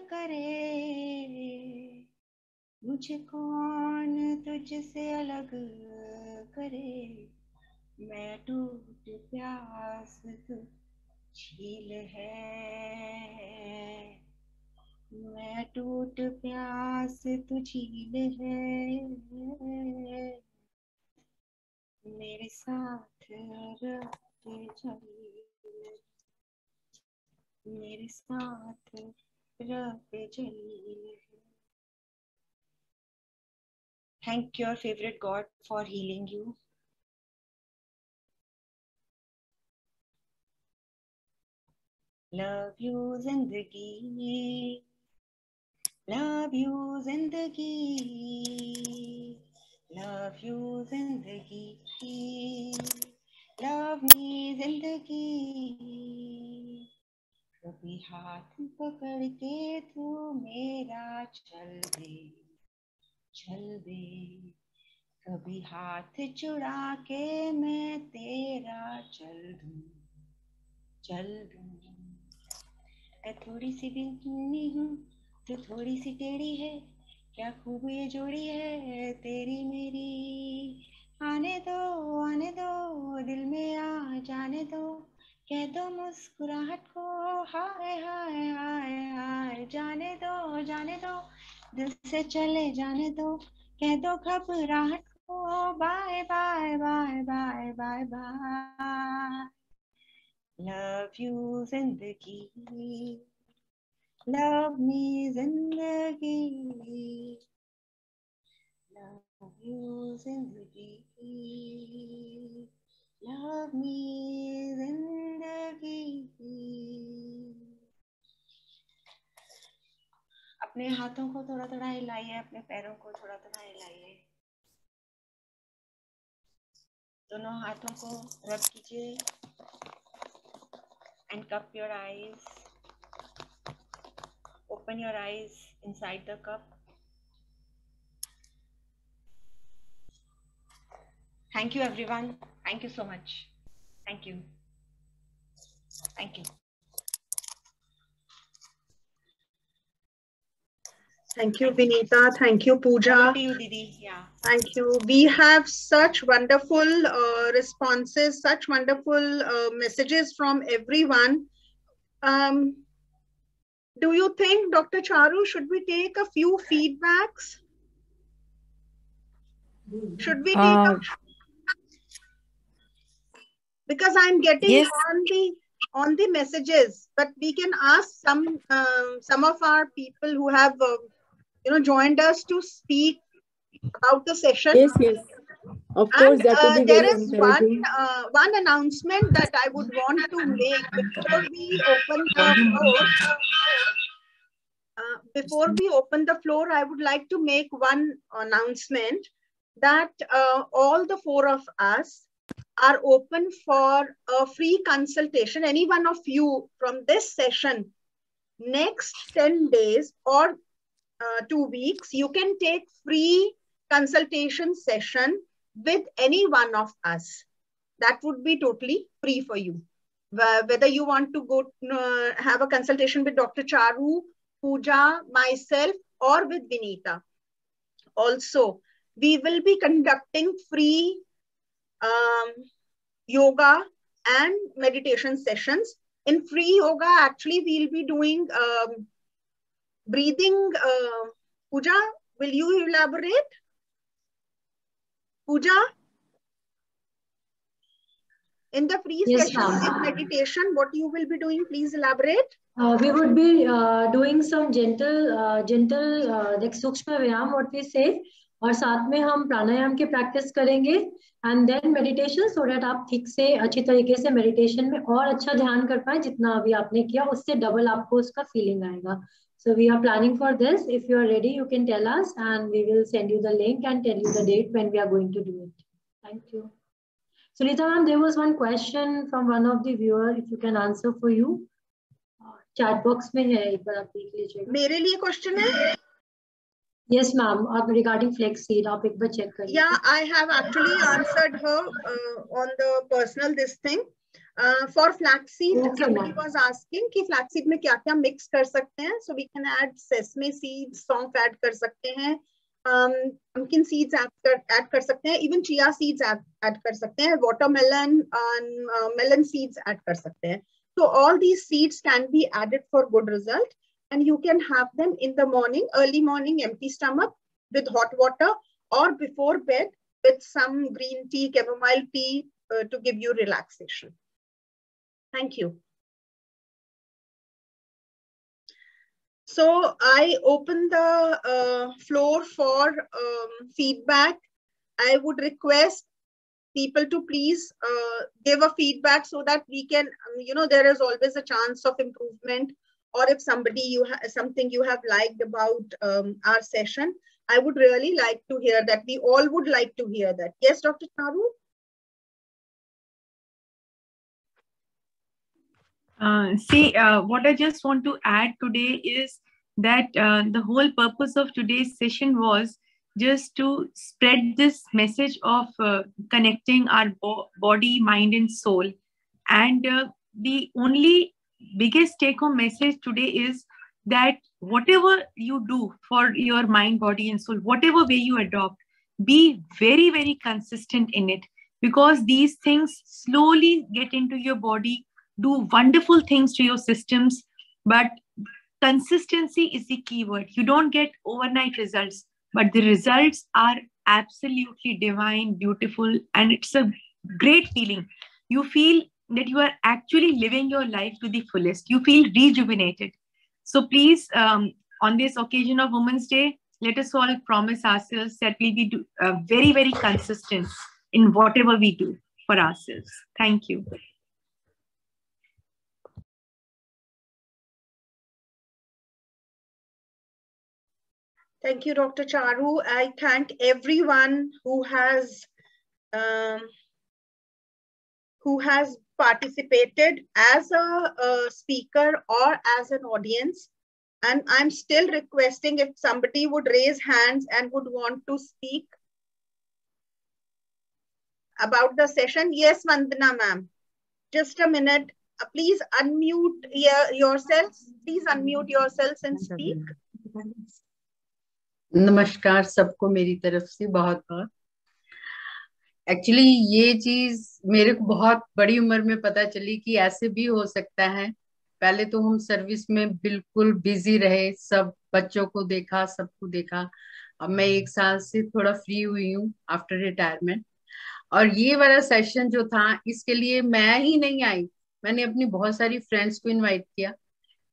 करे, मुझे कौन तुझसे अलग करे, मैं टूट प्यास तू झील है, मैं टूट प्यास तू झील है, मेरे साथ रब जलील, मेरे साथ रब जलील है। Thank your favorite God for healing you. Love you zindagi, love you zindagi, love you zindagi, love me zindagi। कभी हाथ पकड़ के तू मेरा चल दे, चल दे, कभी हाथ चुरा के मैं तेरा चल दूं, चल दूं। मैं थोड़ी सी बिगनी हूँ, तू थोड़ी सी टेढ़ी है, क्या खूब ये जोड़ी है तेरी मेरी। आने दो दिल में आ जाने दो, कह दो मुस्कुराहट को हाय हाय हाय हाय। जाने दो दिल से चले जाने दो, कह दो घबराहट को bye bye bye bye bye bye. Love you जिंदगी, love me जिंदगी, love you जिंदगी, love me जिंदगी। अपने हाथों को थोड़ा थोड़ा हिलाइए, अपने पैरों को थोड़ा थोड़ा हिलाइए, दोनों हाथों को रब कीजिए and cup your eyes, open your eyes inside the cup. Thank you everyone, thank you so much, thank you, thank you.
Thank you, Vinita. Thank you, Pooja.
Over to you, Didi. Yeah.
Thank you. We have such wonderful responses, such wonderful messages from everyone. Do you think, Dr. Charu, should we take a few feedbacks? Should we take because I'm getting
yes.
on the messages, but we can ask some of our people who have joined us to speak about the session.
Yes, yes. Of course, that would be
there
very
is
encouraging.
one announcement that I would want to make before we open the floor. Before we open the floor, I would like to make one announcement that all the four of us are open for a free consultation. Any one of you from this session, next 10 days or 2 weeks, you can take free consultation session with any one of us. That would be totally free for you. Whether you want to go have a consultation with Dr. Charu, Pooja, myself, or with Vinita. Also, we will be conducting free yoga and meditation sessions. In free yoga, actually, we'll be doing breathing, Pooja, will you elaborate? Pooja, in the free
Yes,
session with meditation, what you will be doing? Please elaborate.
We would be doing some gentle like सूक्ष्म व्यायाम, what we say, और साथ में हम प्राणायाम की practice करेंगे and then meditation, so that आप ठीक से अच्छी तरीके से मेडिटेशन में और अच्छा ध्यान कर पाए, जितना अभी आपने किया उससे डबल आपको उसका फीलिंग आएगा. So we are planning for this. If you are ready, you can tell us and we will send you the link and tell you the date when we are going to do it. Thank you. Sunita ma'am, there was one question from one of the viewers, if you can answer for you. Chat box में है, एक बार आप देख लीजिएगा.
मेरे लिए question है?
Yes ma'am, आप regarding flex seed आप एक बार check करिए.
Yeah, I have actually answered her on the personal this thing. For flaxseed,
Okay,
somebody was asking कि flaxseed में क्या क्या mix कर सकते हैं. So we can add sesame seeds, सौंफ add कर सकते हैं, pumpkin seeds add कर सकते हैं, even chia seeds add कर सकते हैं, watermelon and melon seeds add कर सकते हैं. So all these seeds can be added for good result, and you can have them in the morning, early morning, empty stomach with hot water, or before bed with some green tea, chamomile tea to give you relaxation. Thank you. So I open the floor for feedback. I would request people to please give a feedback so that we can, there is always a chance of improvement. Or if somebody something you have liked about our session, I would really like to hear that. We all would like to hear that. Yes, Dr. Charu?
What I just want to add today is that the whole purpose of today's session was just to spread this message of connecting our body, mind, and soul. And the only biggest take-home message today is that whatever you do for your mind, body, and soul, whatever way you adopt, be very, very consistent in it, because these things slowly get into your body, do wonderful things to your systems, but consistency is the key word. You don't get overnight results, but the results are absolutely divine, beautiful, and it's a great feeling. You feel that you are actually living your life to the fullest. You feel rejuvenated. So please, on this occasion of Women's Day, let us all promise ourselves that we'll be very, very consistent in whatever we do for ourselves. Thank you.
Thank you, Dr. Charu. I thank everyone who has participated as a speaker or as an audience. And I'm still requesting if somebody would raise hands and would want to speak about the session. Yes, Vandana ma'am. Just a minute. Please unmute yourselves. Please unmute yourselves and speak.
नमस्कार सबको मेरी तरफ से बहुत बहुत. Actually ये चीज मेरे को बहुत बड़ी उम्र में पता चली कि ऐसे भी हो सकता है. पहले तो हम सर्विस में बिल्कुल बिजी रहे, सब बच्चों को देखा, सबको देखा. अब मैं 1 साल से थोड़ा फ्री हुई हूँ आफ्टर रिटायरमेंट. और ये वाला सेशन जो था, इसके लिए मैं ही नहीं आई, मैंने अपनी बहुत सारी फ्रेंड्स को इनवाइट किया.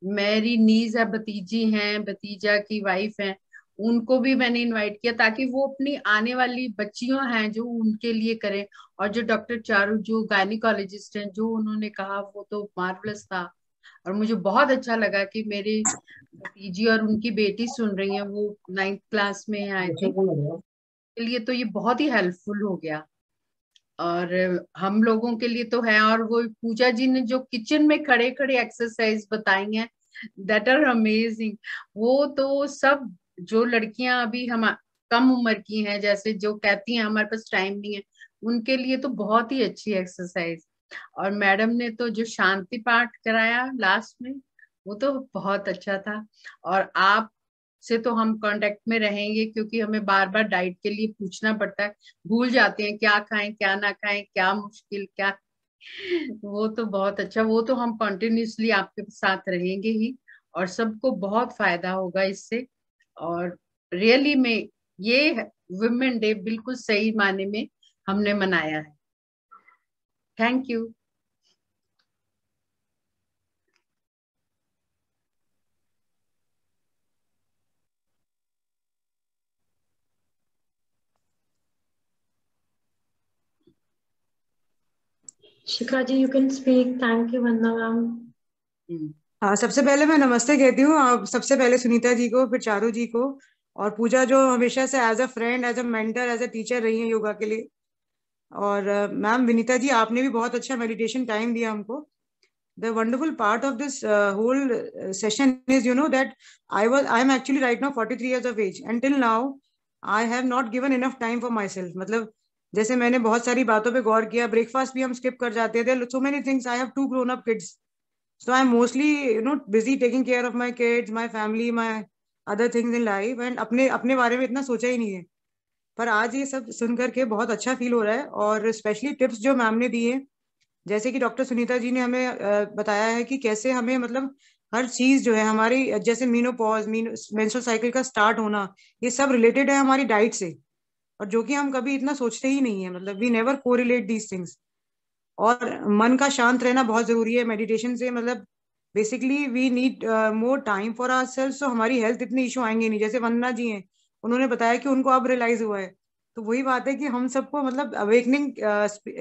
मेरी नीज है, भतीजी हैं, भतीजा की वाइफ है, उनको भी मैंने इनवाइट किया ताकि वो अपनी आने वाली बच्चियों हैं जो उनके लिए करें. और जो डॉक्टर चारू जो गायनिकोलॉजिस्ट हैं, जो उन्होंने कहा वो तो मार्वलस था. और मुझे बहुत अच्छा लगा कि मेरी भतीजी और उनकी बेटी सुन रही हैं, वो 9th क्लास में है आई थिंक. के लिए तो ये बहुत ही हेल्पफुल हो गया और हम लोगों के लिए तो है. और वो पूजा जी ने जो किचन में खड़े खड़े एक्सरसाइज बताई हैं, दैट आर अमेजिंग. वो तो सब जो लड़कियां अभी हम कम उम्र की हैं, जैसे जो कहती हैं हमारे पास टाइम नहीं है, उनके लिए तो बहुत ही अच्छी एक्सरसाइज. और मैडम ने तो जो शांति पाठ कराया लास्ट में, वो तो बहुत अच्छा था. और आप से तो हम कांटेक्ट में रहेंगे, क्योंकि हमें बार बार डाइट के लिए पूछना पड़ता है, भूल जाते हैं क्या खाएं क्या ना खाएं, क्या मुश्किल क्या. वो तो बहुत अच्छा, वो तो हम कंटिन्यूसली आपके साथ रहेंगे ही. और सबको बहुत फायदा होगा इससे। और रियली में ये वुमेन डे बिल्कुल सही माने में हमने मनाया है। Thank you.
Shikha ji, you can speak. Thank you, Vandana ma'am.
हाँ, सबसे पहले मैं नमस्ते कहती हूँ। सबसे पहले सुनीता जी को, फिर चारू जी को, और पूजा जो हमेशा से as a friend, as a mentor, as a teacher रही है योगा के लिए। और मैम विनीता जी, आपने भी बहुत अच्छा मेडिटेशन टाइम दिया हमको। The wonderful part of this whole session is, you know, that I am actually right now 43 years of age. Until now, I have not given enough time for myself. मतलब जैसे मैंने बहुत सारी बातों पे गौर किया, ब्रेकफास्ट भी हम स्किप कर जाते थे, so many things. I have 2 grown up kids, so I'm mostly, you know, busy taking care of my kids, my family, my other things in life, and अपने अपने बारे में इतना सोचा ही नहीं है। पर आज ये सब सुन करके बहुत अच्छा फील हो रहा है। और स्पेशली टिप्स जो मैम ने दिए, जैसे कि डॉक्टर सुनीता जी ने हमें बताया है कि कैसे हमें मतलब हर चीज जो है हमारी, जैसे मीनोपॉज, मेंस्ट्रुअल साइकिल का स्टार्ट होना, ये सब रिलेटेड है हमारी डाइट से, और जो कि हम कभी इतना सोचते ही नहीं है। मतलब we never correlate these things. और मन का शांत रहना बहुत जरूरी है मेडिटेशन से। मतलब basically we need more time for our self, तो हमारी हेल्थ इतने इशू आएंगे नहीं। जैसे वंदना जी हैं, उन्होंने बताया कि उनको अब रियलाइज हुआ है। तो वही बात है कि हम सबको मतलब अवेकनिंग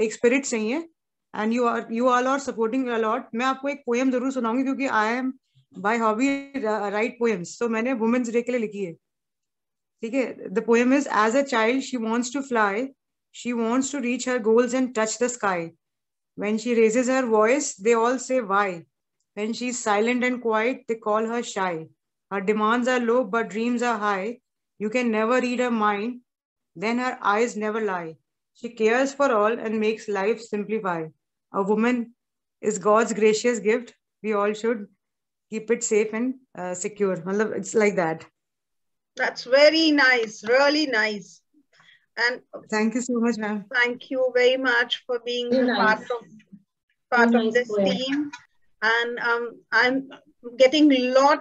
एक स्पिरिट चाहिए, and you all are supporting a lot. मैं आपको एक पोएम जरूर सुनाऊंगी, क्योंकि I am by hobby write poems, तो मैंने वुमेन्स डे के लिए लिखी है। ठीक है, the poem is, as a child she wants to fly, she wants to reach her goals and touch the sky. When she raises her voice, they all say why. When she's silent and quiet, they call her shy. Her demands are low, but dreams are high. You can never read her mind, then her eyes never lie. She cares for all and makes life simplify. A woman is God's gracious gift. We all should keep it safe and secure. Matlab, it's like that.
That's very nice, really nice. And
thank you so much, ma'am.
Thank you very much for being
Nice.
part of
Nice
this
poem.
team. And I'm getting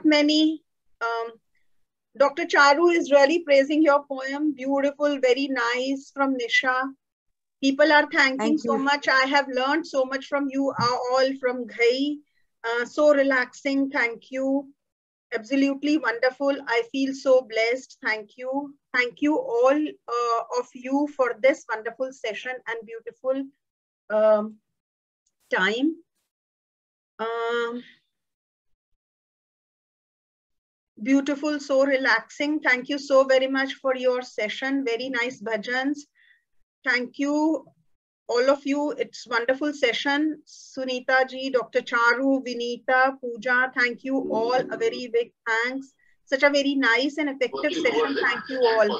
many. Dr. Charu is really praising your poem. Beautiful, very nice, from Nisha. People are thanking so much. I have learned so much from you all, from Ghai. So relaxing. Thank you. Absolutely wonderful. I feel so blessed. Thank you. Thank you all of you for this wonderful session and beautiful time. Beautiful, so relaxing. Thank you so very much for your session. Very nice bhajans. Thank you, all of you. It's wonderful session. Sunita ji, Dr. Charu, Vinita, Pooja, thank you all. A very big thanks. Such a very nice and effective session. Thank you all.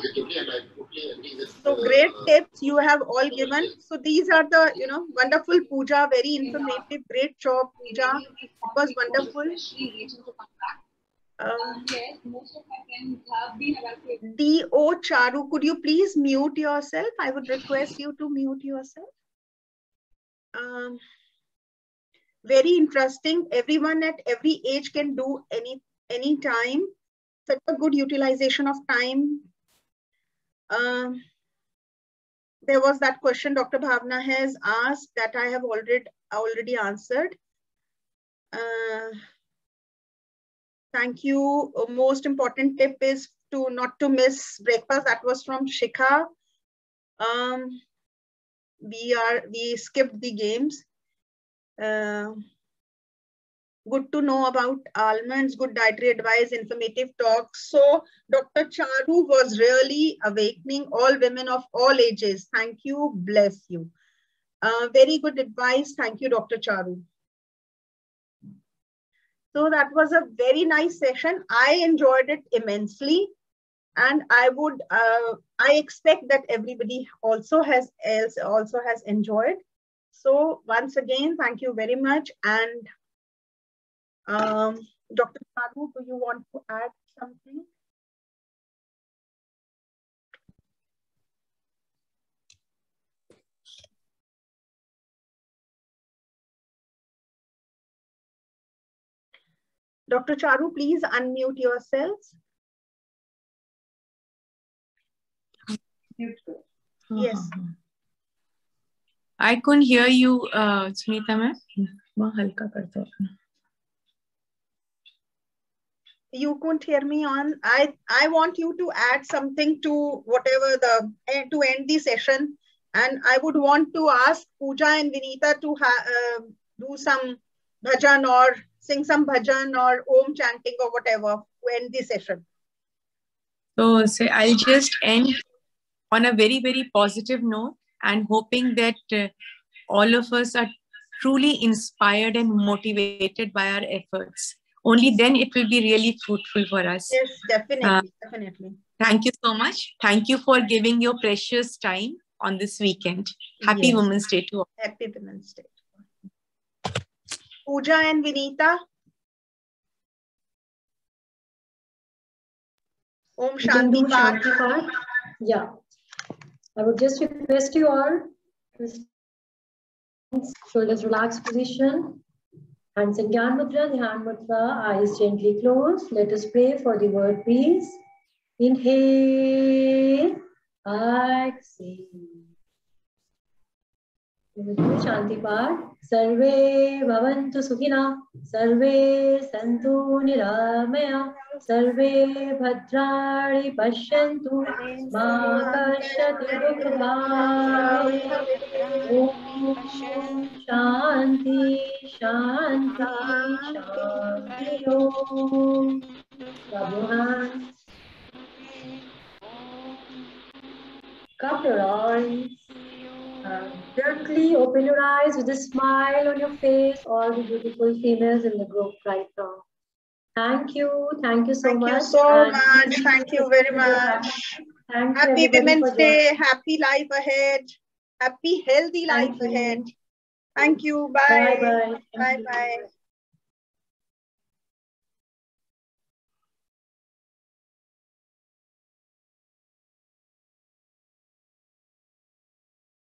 So great tips you have all given. So these are the, wonderful Pooja, very informative. Great job, Pooja. It was wonderful. D.O. Charu, could you please mute yourself? I would request you to mute yourself. Very interesting. Everyone at every age can do any time. Such a good utilization of time. There was that question Dr. Bhavna has asked that I have already answered. Thank you. Most important tip is to not to miss breakfast. That was from Shikha. We skipped the games. Good to know about almonds, good dietary advice, informative talks. So Dr. Charu was really awakening all women of all ages. Thank you. Bless you. Very good advice. Thank you, Dr. Charu. So that was a very nice session. I enjoyed it immensely. And I expect that everybody also has enjoyed. So once again, thank you very much. And Dr. Charu, do you want to add something? Dr. Charu, please unmute yourselves. Yes.
I couldn't hear you, Sunita ma'am.
You couldn't hear me on. I want you to add something to whatever to end the session, and I would want to ask Pooja and Vinita to do some bhajan or sing some bhajan or om chanting or whatever to end the session.
So I'll just end on a very, very positive note and hoping that all of us are truly inspired and motivated by our efforts. Only then it will be really fruitful for us.
Yes, definitely, definitely.
Thank you so much. Thank you for giving your precious time on this weekend. Happy Women's Day to all.
Happy Women's Day. Pooja and Vinita. Om Shanti Path.
Yeah. I would just request you all to shoulders relaxed position. Hands in Gyan Mudra, Dhyan Mudra, eyes gently closed. Let us pray for the word peace. Inhale, exhale. Shanti Path. Sarve bhavantu sukhina, sarve santu niramaya, sarve bhadrani pashyantu, ma kashyati dukhabhaya. Om Shanti, Shanti, Shanti. Om. Rub your hands. Cup your eyes. Gently open your eyes with a smile on your face, all the beautiful females in the group right now. Thank you so much.
Thank you so much. Thank you very much. Happy Women's Day. Happy life ahead. Happy healthy life ahead. Thank you. Bye.
Bye.
Bye. Bye.